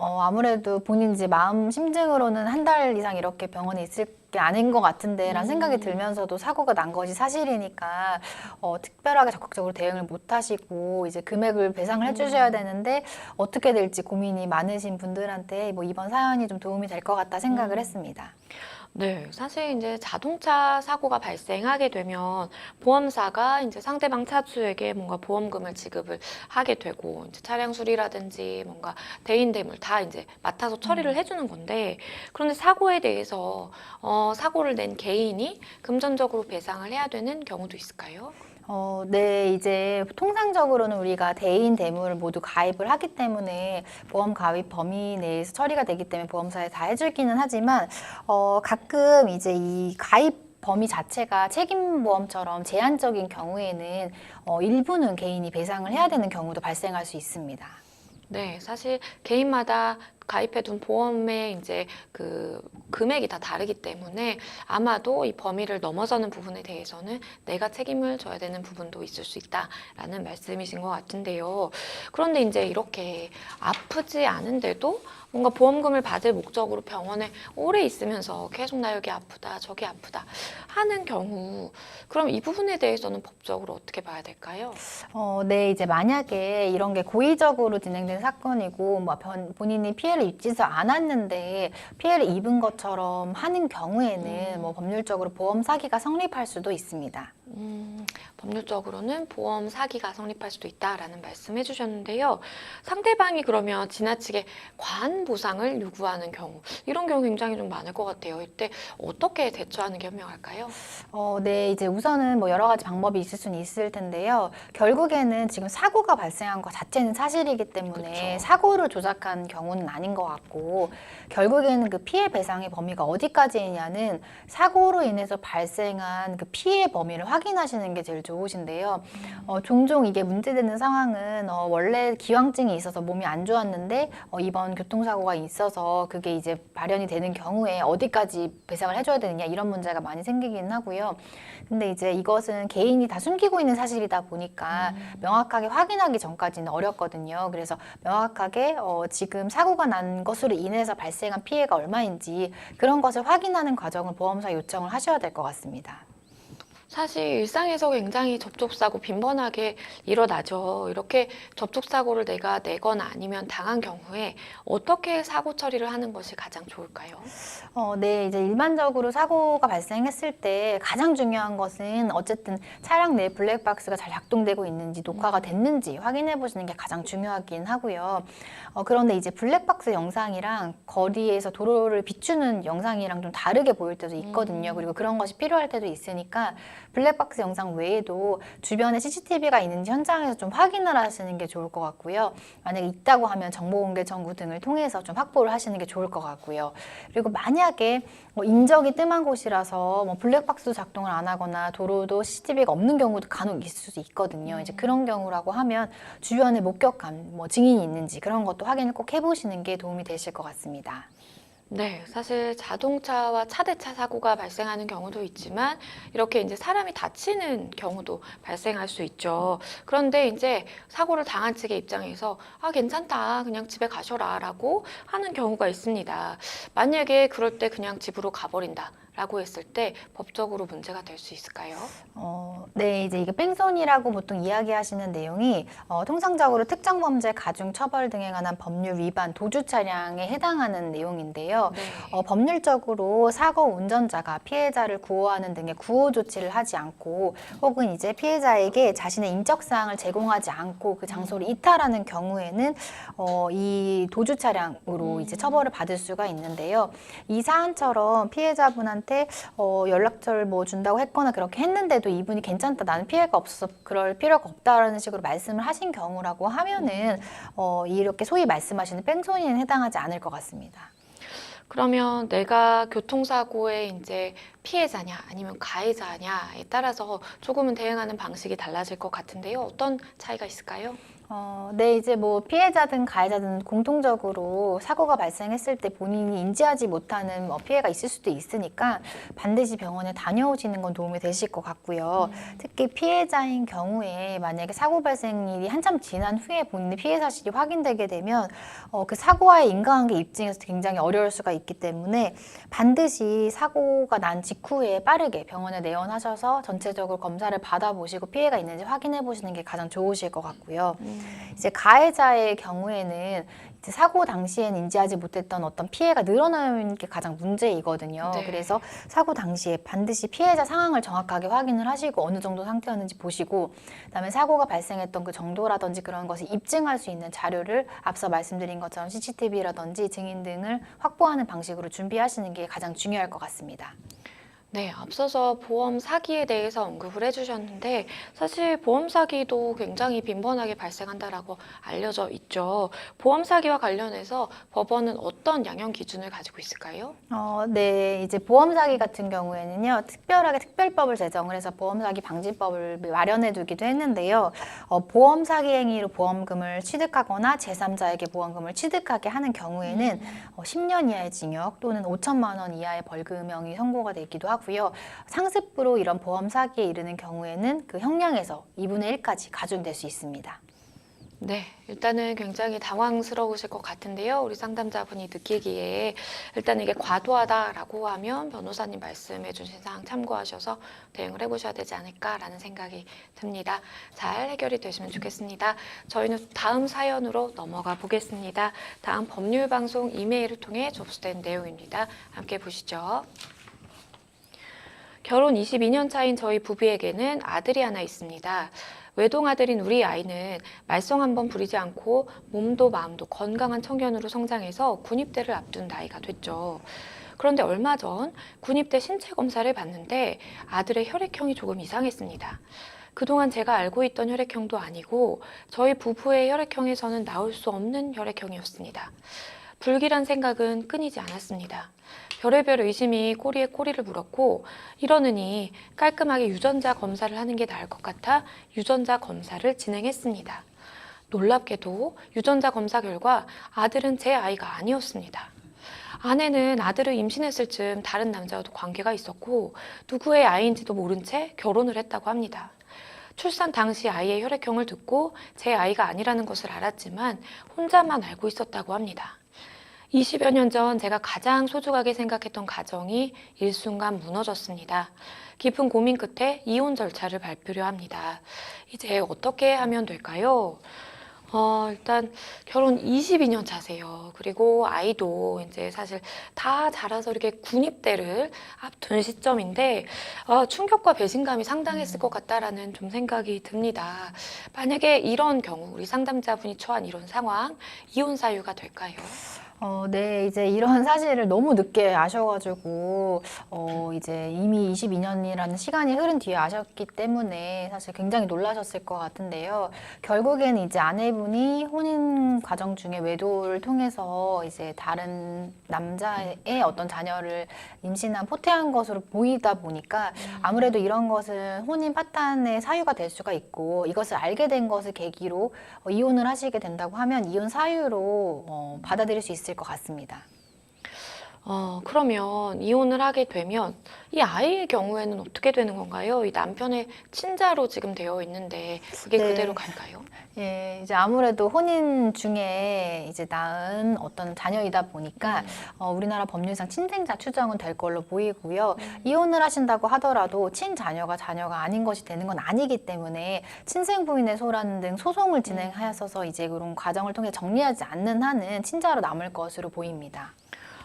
아무래도 본인 이제 마음 심증으로는 한 달 이상 이렇게 병원에 있을 게 아닌 것 같은데 라는 생각이 들면서도 사고가 난 것이 사실이니까 특별하게 적극적으로 대응을 못 하시고 이제 금액을 배상을 해주셔야 되는데 어떻게 될지 고민이 많으신 분들한테 뭐 이번 사연이 좀 도움이 될 것 같다 생각을 했습니다. 네, 사실 이제 자동차 사고가 발생하게 되면 보험사가 이제 상대방 차주에게 뭔가 보험금을 지급을 하게 되고 이제 차량 수리라든지 뭔가 대인 대물 다 이제 맡아서 처리를 해주는 건데 그런데 사고에 대해서 사고를 낸 개인이 금전적으로 배상을 해야 되는 경우도 있을까요? 네, 이제 통상적으로는 우리가 대인 대물을 모두 가입을 하기 때문에 보험 가입 범위 내에서 처리가 되기 때문에 보험사에 다 해주기는 하지만 가끔 이제 이 가입 범위 자체가 책임보험처럼 제한적인 경우에는 일부는 개인이 배상을 해야 되는 경우도 발생할 수 있습니다. 네, 사실 개인마다 가입해둔 보험의 이제 그 금액이 다 다르기 때문에 아마도 이 범위를 넘어서는 부분에 대해서는 내가 책임을 져야 되는 부분도 있을 수 있다라는 말씀이신 것 같은데요. 그런데 이제 이렇게 아프지 않은데도 뭔가 보험금을 받을 목적으로 병원에 오래 있으면서 계속 나 여기 아프다, 저기 아프다 하는 경우, 그럼 이 부분에 대해서는 법적으로 어떻게 봐야 될까요? 네, 이제 만약에 이런 게 고의적으로 진행된 사건이고, 뭐 본인이 피해를 입지도 않았는데 피해를 입은 것처럼 하는 경우에는 뭐 법률적으로 보험 사기가 성립할 수도 있습니다. 법률적으로는 보험 사기가 성립할 수도 있다라는 말씀 해주셨는데요. 상대방이 그러면 지나치게 과한 보상을 요구하는 경우, 이런 경우 굉장히 좀 많을 것 같아요. 이때 어떻게 대처하는 게 현명할까요? 네, 이제 우선은 뭐 여러 가지 방법이 있을 수는 있을 텐데요. 결국에는 지금 사고가 발생한 것 자체는 사실이기 때문에 그쵸. 사고를 조작한 경우는 아닌 것 같고, 결국에는 그 피해 배상의 범위가 어디까지냐는 사고로 인해서 발생한 그 피해 범위를 확인하시는 게 제일 좋으신데요. 종종 이게 문제되는 상황은 원래 기왕증이 있어서 몸이 안 좋았는데 이번 교통사고가 있어서 그게 이제 발현이 되는 경우에 어디까지 배상을 해줘야 되느냐 이런 문제가 많이 생기긴 하고요. 근데 이제 이것은 개인이 다 숨기고 있는 사실이다 보니까 명확하게 확인하기 전까지는 어렵거든요. 그래서 명확하게 지금 사고가 난 것으로 인해서 발생한 피해가 얼마인지 그런 것을 확인하는 과정을 보험사에 요청을 하셔야 될 것 같습니다. 사실 일상에서 굉장히 접촉사고 빈번하게 일어나죠. 이렇게 접촉사고를 내가 내거나 아니면 당한 경우에 어떻게 사고 처리를 하는 것이 가장 좋을까요? 네, 이제 일반적으로 사고가 발생했을 때 가장 중요한 것은 어쨌든 차량 내 블랙박스가 잘 작동되고 있는지 녹화가 됐는지 확인해 보시는 게 가장 중요하긴 하고요. 그런데 이제 블랙박스 영상이랑 거리에서 도로를 비추는 영상이랑 좀 다르게 보일 때도 있거든요. 그리고 그런 것이 필요할 때도 있으니까 블랙박스 영상 외에도 주변에 CCTV가 있는지 현장에서 좀 확인을 하시는 게 좋을 것 같고요. 만약에 있다고 하면 정보공개 청구 등을 통해서 좀 확보를 하시는 게 좋을 것 같고요. 그리고 만약에 인적이 뜸한 곳이라서 블랙박스도 작동을 안 하거나 도로도 CCTV가 없는 경우도 간혹 있을 수 있거든요. 이제 그런 경우라고 하면 주변에 목격한 증인이 있는지 그런 것도 확인을 꼭 해보시는 게 도움이 되실 것 같습니다. 네, 사실 자동차와 차대차 사고가 발생하는 경우도 있지만 이렇게 이제 사람이 다치는 경우도 발생할 수 있죠. 그런데 이제 사고를 당한 측의 입장에서 괜찮다, 그냥 집에 가셔라 라고 하는 경우가 있습니다. 만약에 그럴 때 그냥 집으로 가버린다 라고 했을 때 법적으로 문제가 될 수 있을까요? 네, 이제 이게 뺑소니라고 보통 이야기하시는 내용이 통상적으로 특정범죄, 가중처벌 등에 관한 법률 위반, 도주 차량에 해당하는 내용인데요. 네. 법률적으로 사고 운전자가 피해자를 구호하는 등의 구호 조치를 하지 않고 혹은 이제 피해자에게 자신의 인적사항을 제공하지 않고 그 장소를 이탈하는 경우에는 이 도주 차량으로 이제 처벌을 받을 수가 있는데요. 이 사안처럼 피해자분한테 연락처를 준다고 했거나 그렇게 했는데도 이분이 괜찮다, 나는 피해가 없어서 그럴 필요가 없다라는 식으로 말씀을 하신 경우라고 하면은 이렇게 소위 말씀하시는 뺑소니는 해당하지 않을 것 같습니다. 그러면 내가 교통사고의 이제 피해자냐 아니면 가해자냐에 따라서 조금은 대응하는 방식이 달라질 것 같은데요. 어떤 차이가 있을까요? 네, 이제 뭐 피해자든 가해자든 공통적으로 사고가 발생했을 때 본인이 인지하지 못하는 피해가 있을 수도 있으니까 반드시 병원에 다녀오시는 건 도움이 되실 것 같고요. 특히 피해자인 경우에 만약에 사고 발생일이 한참 지난 후에 본인의 피해 사실이 확인되게 되면 그 사고와의 인과관계 입증에서 굉장히 어려울 수가 있기 때문에 반드시 사고가 난 직후에 빠르게 병원에 내원하셔서 전체적으로 검사를 받아보시고 피해가 있는지 확인해 보시는 게 가장 좋으실 것 같고요. 이제 가해자의 경우에는 이제 사고 당시에는 인지하지 못했던 어떤 피해가 늘어나는 게 가장 문제이거든요. 네. 그래서 사고 당시에 반드시 피해자 상황을 정확하게 확인을 하시고 어느 정도 상태였는지 보시고 그다음에 사고가 발생했던 그 정도라든지 그런 것을 입증할 수 있는 자료를 앞서 말씀드린 것처럼 CCTV라든지 증인 등을 확보하는 방식으로 준비하시는 게 가장 중요할 것 같습니다. 네, 앞서서 보험 사기에 대해서 언급을 해주셨는데 사실 보험 사기도 굉장히 빈번하게 발생한다라고 알려져 있죠. 보험 사기와 관련해서 법원은 어떤 양형 기준을 가지고 있을까요? 네, 이제 보험 사기 같은 경우에는요, 특별하게 특별법을 제정을 해서 보험 사기 방지법을 마련해 두기도 했는데요. 보험 사기 행위로 보험금을 취득하거나 제3자에게 보험금을 취득하게 하는 경우에는 10년 이하의 징역 또는 5천만 원 이하의 벌금형이 선고가 되기도 하고요. 상습부로 이런 보험 사기에 이르는 경우에는 그 형량에서 2분의 1까지 가중될 수 있습니다. 네, 일단은 굉장히 당황스러우실 것 같은데요. 우리 상담자분이 느끼기에 일단 이게 과도하다라고 하면 변호사님 말씀해 주신 사항 참고하셔서 대응을 해보셔야 되지 않을까라는 생각이 듭니다. 잘 해결이 되시면 좋겠습니다. 저희는 다음 사연으로 넘어가 보겠습니다. 다음 법률방송 이메일을 통해 접수된 내용입니다. 함께 보시죠. 결혼 22년 차인 저희 부부에게는 아들이 하나 있습니다. 외동아들인 우리 아이는 말썽 한번 부리지 않고 몸도 마음도 건강한 청년으로 성장해서 군입대를 앞둔 나이가 됐죠. 그런데 얼마 전 군입대 신체 검사를 받는데 아들의 혈액형이 조금 이상했습니다. 그동안 제가 알고 있던 혈액형도 아니고 저희 부부의 혈액형에서는 나올 수 없는 혈액형이었습니다. 불길한 생각은 끊이지 않았습니다. 별의별 의심이 꼬리에 꼬리를 물었고 이러느니 깔끔하게 유전자 검사를 하는 게 나을 것 같아 유전자 검사를 진행했습니다. 놀랍게도 유전자 검사 결과 아들은 제 아이가 아니었습니다. 아내는 아들을 임신했을 즈음 다른 남자와도 관계가 있었고 누구의 아이인지도 모른 채 결혼을 했다고 합니다. 출산 당시 아이의 혈액형을 듣고 제 아이가 아니라는 것을 알았지만 혼자만 알고 있었다고 합니다. 20여 년 전 제가 가장 소중하게 생각했던 가정이 일순간 무너졌습니다. 깊은 고민 끝에 이혼 절차를 밟으려 합니다. 이제 어떻게 하면 될까요? 일단 결혼 22년 차세요. 그리고 아이도 이제 사실 다 자라서 이렇게 군입대를 앞둔 시점인데 충격과 배신감이 상당했을 것 같다라는 좀 생각이 듭니다. 만약에 이런 경우 우리 상담자분이 처한 이런 상황 이혼 사유가 될까요? 네, 이제 이런 사실을 너무 늦게 아셔가지고, 이제 이미 22년이라는 시간이 흐른 뒤에 아셨기 때문에 사실 굉장히 놀라셨을 것 같은데요. 결국에는 이제 아내분이 혼인 과정 중에 외도를 통해서 이제 다른 남자의 어떤 자녀를 임신한 포태한 것으로 보이다 보니까 아무래도 이런 것은 혼인 파탄의 사유가 될 수가 있고 이것을 알게 된 것을 계기로 이혼을 하시게 된다고 하면 이혼 사유로 받아들일 수 있을 것 같습니다. 그러면 이혼을 하게 되면 이 아이의 경우에는 어떻게 되는 건가요? 이 남편의 친자로 지금 되어 있는데 그게 네. 그대로 갈까요? 예, 이제 아무래도 혼인 중에 이제 낳은 어떤 자녀이다 보니까 우리나라 법률상 친생자 추정은 될 걸로 보이고요. 이혼을 하신다고 하더라도 친자녀가 자녀가 아닌 것이 되는 건 아니기 때문에 친생 부인의 소란 등 소송을 진행하셔서 이제 그런 과정을 통해 정리하지 않는 한은 친자로 남을 것으로 보입니다.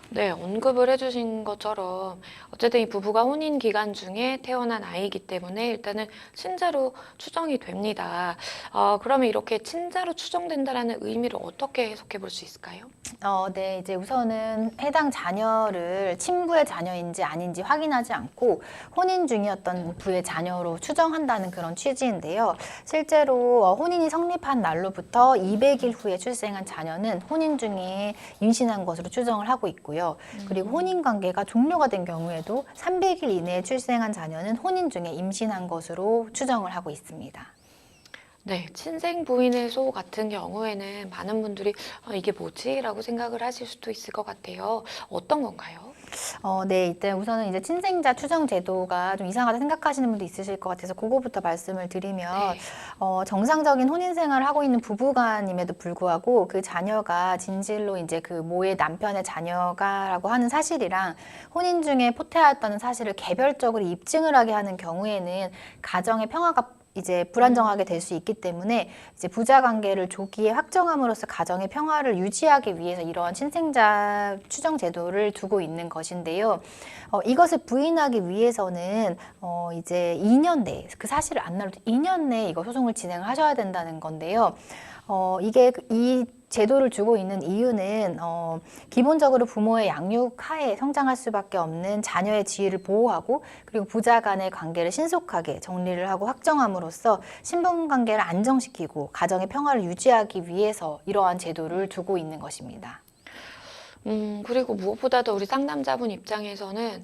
네, 언급을 해주신 것처럼 어쨌든 이 부부가 혼인 기간 중에 태어난 아이이기 때문에 일단은 친자로 추정이 됩니다. 그러면 이렇게 친자로 추정된다라는 의미를 어떻게 해석해 볼 수 있을까요? 네, 이제 우선은 해당 자녀를 친부의 자녀인지 아닌지 확인하지 않고 혼인 중이었던 부의 자녀로 추정한다는 그런 취지인데요. 실제로 혼인이 성립한 날로부터 200일 후에 출생한 자녀는 혼인 중에 임신한 것으로 추정을 하고 있고요. 그리고 혼인 관계가 종료가 된 경우에도 300일 이내에 출생한 자녀는 혼인 중에 임신한 것으로 추정을 하고 있습니다. 네, 친생 부인의 소 같은 경우에는 많은 분들이 이게 뭐지? 라고 생각을 하실 수도 있을 것 같아요. 어떤 건가요? 네, 일단 우선은 이제 친생자 추정 제도가 좀 이상하다 생각하시는 분도 있으실 것 같아서 그거부터 말씀을 드리면 네. 정상적인 혼인 생활을 하고 있는 부부간임에도 불구하고 그 자녀가 진실로 이제 그 모의 남편의 자녀가라고 하는 사실이랑 혼인 중에 포태하였다는 사실을 개별적으로 입증을 하게 하는 경우에는 가정의 평화가 이제 불안정하게 될 수 있기 때문에 이제 부자 관계를 조기에 확정함으로써 가정의 평화를 유지하기 위해서 이러한 친생자 추정 제도를 두고 있는 것인데요. 이것을 부인하기 위해서는 이제 2년 내에 그 사실을 안 나눠도 2년 내에 이거 소송을 진행을 하셔야 된다는 건데요. 이게 이 제도를 주고 있는 이유는 기본적으로 부모의 양육 하에 성장할 수밖에 없는 자녀의 지위를 보호하고 그리고 부자 간의 관계를 신속하게 정리를 하고 확정함으로써 신분 관계를 안정시키고 가정의 평화를 유지하기 위해서 이러한 제도를 두고 있는 것입니다. 그리고 무엇보다도 우리 상담자분 입장에서는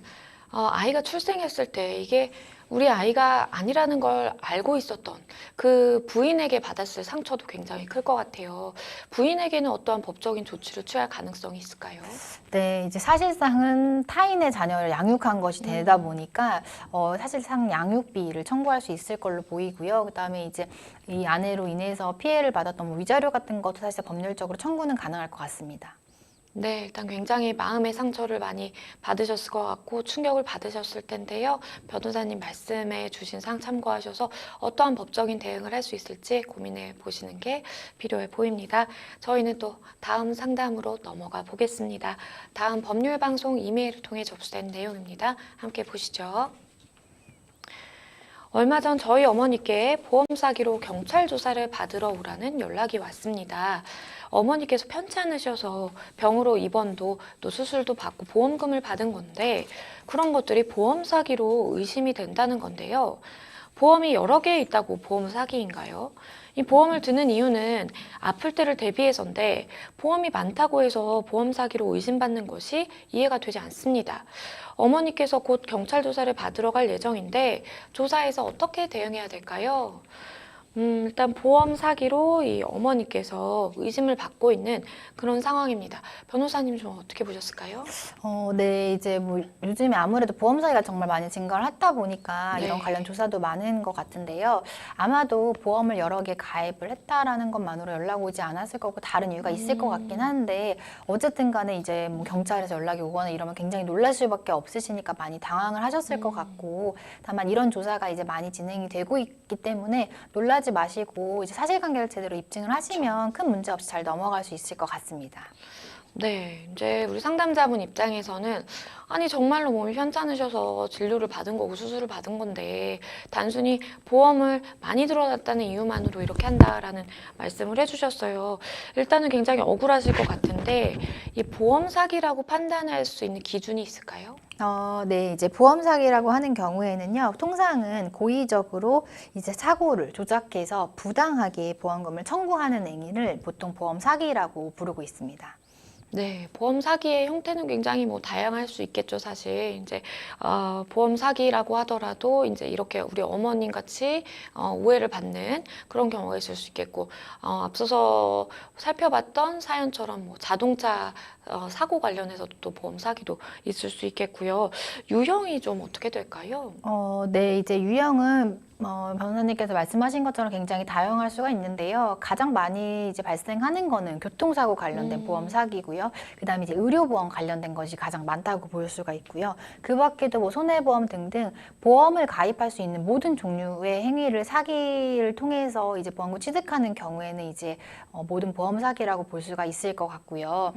아이가 출생했을 때 이게 우리 아이가 아니라는 걸 알고 있었던 그 부인에게 받았을 상처도 굉장히 클 것 같아요. 부인에게는 어떠한 법적인 조치를 취할 가능성이 있을까요? 네, 이제 사실상은 타인의 자녀를 양육한 것이 되다 보니까 사실상 양육비를 청구할 수 있을 걸로 보이고요. 그다음에 이제 이 아내로 인해서 피해를 받았던 뭐 위자료 같은 것도 사실 법률적으로 청구는 가능할 것 같습니다. 네, 일단 굉장히 마음의 상처를 많이 받으셨을 것 같고 충격을 받으셨을 텐데요. 변호사님 말씀해 주신 사항 참고하셔서 어떠한 법적인 대응을 할 수 있을지 고민해 보시는 게 필요해 보입니다. 저희는 또 다음 상담으로 넘어가 보겠습니다. 다음 법률 방송 이메일을 통해 접수된 내용입니다. 함께 보시죠. 얼마 전 저희 어머니께 보험 사기로 경찰 조사를 받으러 오라는 연락이 왔습니다. 어머니께서 편찮으셔서 병으로 입원도 또 수술도 받고 보험금을 받은 건데 그런 것들이 보험 사기로 의심이 된다는 건데요. 보험이 여러 개 있다고 보험 사기인가요? 이 보험을 드는 이유는 아플 때를 대비해서인데 보험이 많다고 해서 보험 사기로 의심받는 것이 이해가 되지 않습니다. 어머니께서 곧 경찰 조사를 받으러 갈 예정인데 조사에서 어떻게 대응해야 될까요? 일단 보험 사기로 이 어머니께서 의심을 받고 있는 그런 상황입니다. 변호사님 좀 어떻게 보셨을까요? 네, 이제 뭐 요즘에 아무래도 보험 사기가 정말 많이 증가를 하다 보니까 네. 이런 관련 조사도 많은 것 같은데요. 아마도 보험을 여러 개 가입을 했다라는 것만으로 연락 오지 않았을 거고 다른 이유가 있을 것 같긴 한데 어쨌든 간에 이제 뭐 경찰에서 연락이 오거나 이러면 굉장히 놀랄 수밖에 없으시니까 많이 당황을 하셨을 것 같고 다만 이런 조사가 이제 많이 진행이 되고 있기 때문에 놀라지 마시고 이제 사실관계를 제대로 입증을 하시면 큰 문제 없이 잘 넘어갈 수 있을 것 같습니다. 네, 이제 우리 상담자분 입장에서는 아니 정말로 몸이 편찮으셔서 진료를 받은 거고 수술을 받은 건데 단순히 보험을 많이 들어놨다는 이유만으로 이렇게 한다라는 말씀을 해주셨어요. 일단은 굉장히 억울하실 것 같은데 이 보험 사기라고 판단할 수 있는 기준이 있을까요? 네, 이제 보험 사기라고 하는 경우에는요, 통상은 고의적으로 이제 사고를 조작해서 부당하게 보험금을 청구하는 행위를 보통 보험 사기라고 부르고 있습니다. 네, 보험 사기의 형태는 굉장히 뭐 다양할 수 있겠죠, 사실. 이제 보험 사기라고 하더라도 이제 이렇게 우리 어머님 같이 오해를 받는 그런 경우가 있을 수 있겠고, 앞서서 살펴봤던 사연처럼 뭐 자동차 사고 관련해서도 또 보험 사기도 있을 수 있겠고요. 유형이 좀 어떻게 될까요? 네, 이제 유형은 변호사님께서 말씀하신 것처럼 굉장히 다양할 수가 있는데요. 가장 많이 이제 발생하는 거는 교통사고 관련된 보험 사기고요. 그다음에 이제 의료보험 관련된 것이 가장 많다고 볼 수가 있고요. 그 밖에도 뭐 손해보험 등등 보험을 가입할 수 있는 모든 종류의 행위를 사기를 통해서 이제 보험을 취득하는 경우에는 이제 모든 보험 사기라고 볼 수가 있을 것 같고요.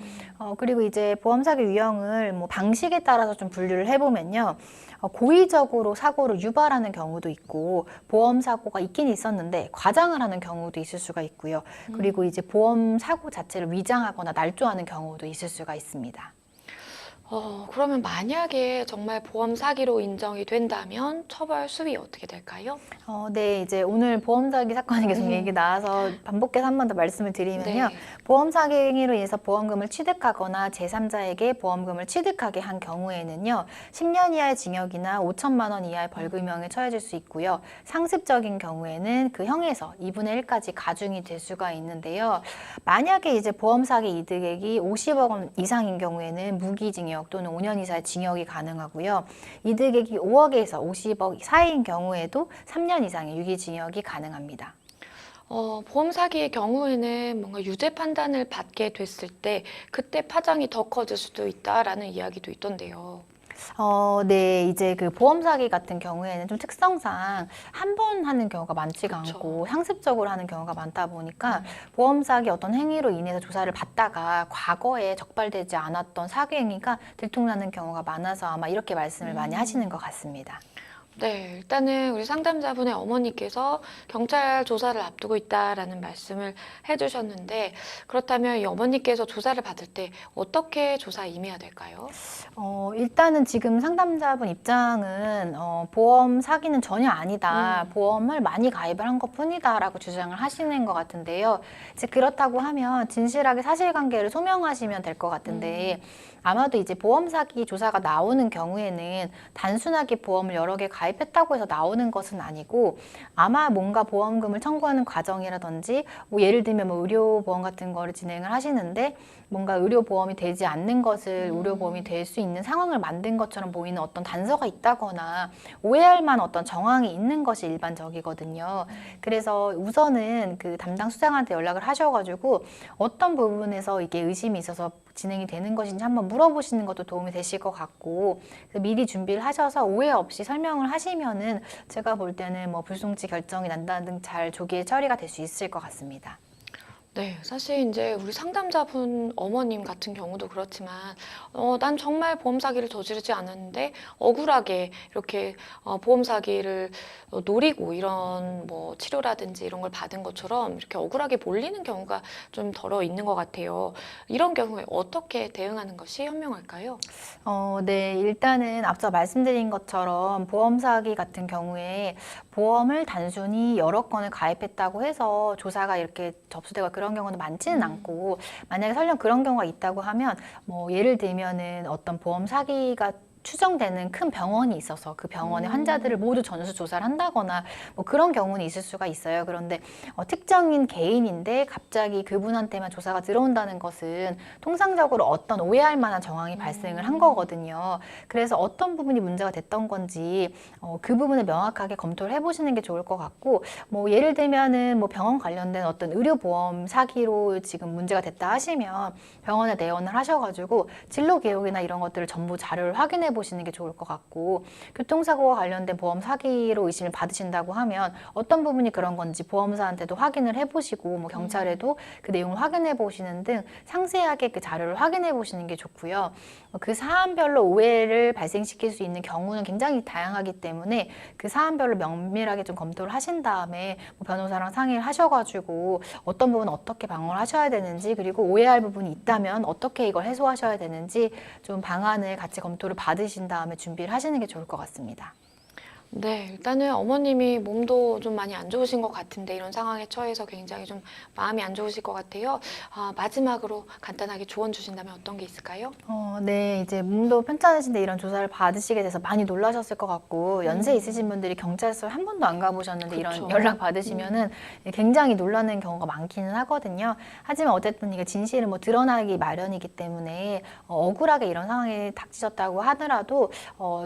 그리고 이제 보험 사기 유형을 뭐 방식에 따라서 좀 분류를 해보면요. 고의적으로 사고를 유발하는 경우도 있고 보험 사고가 있긴 있었는데 과장을 하는 경우도 있을 수가 있고요. 그리고 이제 보험 사고 자체를 위장하거나 날조하는 경우도 있을 수가 있습니다. 그러면 만약에 정말 보험 사기로 인정이 된다면 처벌 수위 어떻게 될까요? 네, 이제 오늘 보험 사기 사건이 계속 얘기 나와서 반복해서 한 번 더 말씀을 드리면요. 네. 보험 사기 행위로 인해서 보험금을 취득하거나 제3자에게 보험금을 취득하게 한 경우에는요. 10년 이하의 징역이나 5천만 원 이하의 벌금형에 처해질 수 있고요. 상습적인 경우에는 그 형에서 2분의 1까지 가중이 될 수가 있는데요. 만약에 이제 보험 사기 이득액이 50억 원 이상인 경우에는 무기징역 또는 5년 이상의 징역이 가능하고요. 이득액이 5억에서 50억 사이인 경우에도 3년 이상의 유기징역이 가능합니다. 보험 사기의 경우에는 뭔가 유죄 판단을 받게 됐을 때 그때 파장이 더 커질 수도 있다라는 이야기도 있던데요. 네, 이제 그 보험 사기 같은 경우에는 좀 특성상 한 번 하는 경우가 많지가 그쵸. 않고 상습적으로 하는 경우가 많다 보니까 보험 사기 어떤 행위로 인해서 조사를 받다가 과거에 적발되지 않았던 사기 행위가 들통나는 경우가 많아서 아마 이렇게 말씀을 많이 하시는 것 같습니다. 네, 일단은 우리 상담자분의 어머니께서 경찰 조사를 앞두고 있다라는 말씀을 해주셨는데 그렇다면 이 어머니께서 조사를 받을 때 어떻게 조사에 임해야 될까요? 일단은 지금 상담자분 입장은 보험 사기는 전혀 아니다. 보험을 많이 가입을 한 것뿐이다라고 주장을 하시는 것 같은데요. 이제 그렇다고 하면 진실하게 사실관계를 소명하시면 될 것 같은데 아마도 이제 보험 사기 조사가 나오는 경우에는 단순하게 보험을 여러 개 가입했다고 해서 나오는 것은 아니고 아마 뭔가 보험금을 청구하는 과정이라든지 뭐 예를 들면 뭐 의료보험 같은 거를 진행을 하시는데 뭔가 의료보험이 되지 않는 것을 의료보험이 될 수 있는 상황을 만든 것처럼 보이는 어떤 단서가 있다거나 오해할 만한 어떤 정황이 있는 것이 일반적이거든요. 그래서 우선은 그 담당 수장한테 연락을 하셔가지고 어떤 부분에서 이게 의심이 있어서 진행이 되는 것인지 한번 물어보시는 것도 도움이 되실 것 같고 미리 준비를 하셔서 오해 없이 설명을 하시면은 제가 볼 때는 뭐 불송치 결정이 난다는 등 잘 조기에 처리가 될 수 있을 것 같습니다. 네, 사실 이제 우리 상담자분 어머님 같은 경우도 그렇지만, 난 정말 보험 사기를 저지르지 않았는데 억울하게 이렇게 보험 사기를 노리고 이런 뭐 치료라든지 이런 걸 받은 것처럼 이렇게 억울하게 몰리는 경우가 좀 덜어 있는 것 같아요. 이런 경우에 어떻게 대응하는 것이 현명할까요? 네, 일단은 앞서 말씀드린 것처럼 보험 사기 같은 경우에 보험을 단순히 여러 건을 가입했다고 해서 조사가 이렇게 접수되고 그런 경우는 많지는 않고 만약에 설령 그런 경우가 있다고 하면 뭐 예를 들면은 어떤 보험 사기가 추정되는 큰 병원이 있어서 그 병원의 환자들을 모두 전수 조사를 한다거나 뭐 그런 경우는 있을 수가 있어요. 그런데 특정인 개인인데 갑자기 그분한테만 조사가 들어온다는 것은 통상적으로 어떤 오해할 만한 정황이 발생을 한 거거든요. 그래서 어떤 부분이 문제가 됐던 건지 그 부분을 명확하게 검토를 해보시는 게 좋을 것 같고 뭐 예를 들면은 뭐 병원 관련된 어떤 의료보험 사기로 지금 문제가 됐다 하시면 병원에 내원을 하셔가지고 진로 기록이나 이런 것들을 전부 자료를 확인해 보시는 게 좋을 것 같고 교통사고와 관련된 보험 사기로 의심을 받으신다고 하면 어떤 부분이 그런 건지 보험사한테도 확인을 해보시고 뭐 경찰에도 그 내용을 확인해 보시는 등 상세하게 그 자료를 확인해 보시는 게 좋고요. 그 사안별로 오해를 발생시킬 수 있는 경우는 굉장히 다양하기 때문에 그 사안별로 면밀하게 좀 검토를 하신 다음에 뭐 변호사랑 상의를 하셔가지고 어떤 부분은 어떻게 방어를 하셔야 되는지 그리고 오해할 부분이 있다면 어떻게 이걸 해소하셔야 되는지 좀 방안을 같이 검토를 받으신 다음에 준비를 하시는 게 좋을 것 같습니다. 네, 일단은 어머님이 몸도 좀 많이 안 좋으신 것 같은데 이런 상황에 처해서 굉장히 좀 마음이 안 좋으실 것 같아요. 마지막으로 간단하게 조언 주신다면 어떤 게 있을까요? 네, 이제 몸도 편찮으신데 이런 조사를 받으시게 돼서 많이 놀라셨을 것 같고 연세 있으신 분들이 경찰서를 한 번도 안 가보셨는데 그쵸. 이런 연락 받으시면은 굉장히 놀라는 경우가 많기는 하거든요. 하지만 어쨌든 이게 진실은 뭐 드러나기 마련이기 때문에 억울하게 이런 상황에 닥치셨다고 하더라도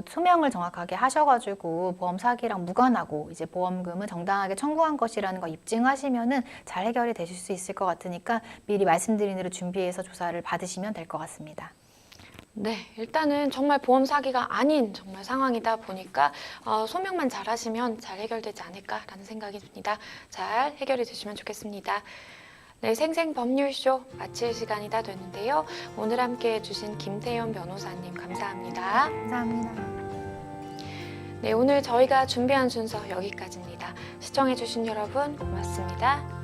소명을 정확하게 하셔가지고 보험 사기랑 무관하고 이제 보험금을 정당하게 청구한 것이라는 거 입증하시면은 잘 해결이 되실 수 있을 것 같으니까 미리 말씀드린 대로 준비해서 조사를 받으시면 될 것 같습니다. 네, 일단은 정말 보험 사기가 아닌 정말 상황이다 보니까 소명만 잘 하시면 잘 해결되지 않을까라는 생각이 듭니다. 잘 해결이 되시면 좋겠습니다. 네, 생생법률쇼 마칠 시간이 다 됐는데요. 오늘 함께 해주신 김태현 변호사님 감사합니다. 감사합니다. 네, 오늘 저희가 준비한 순서 여기까지입니다. 시청해주신 여러분 고맙습니다.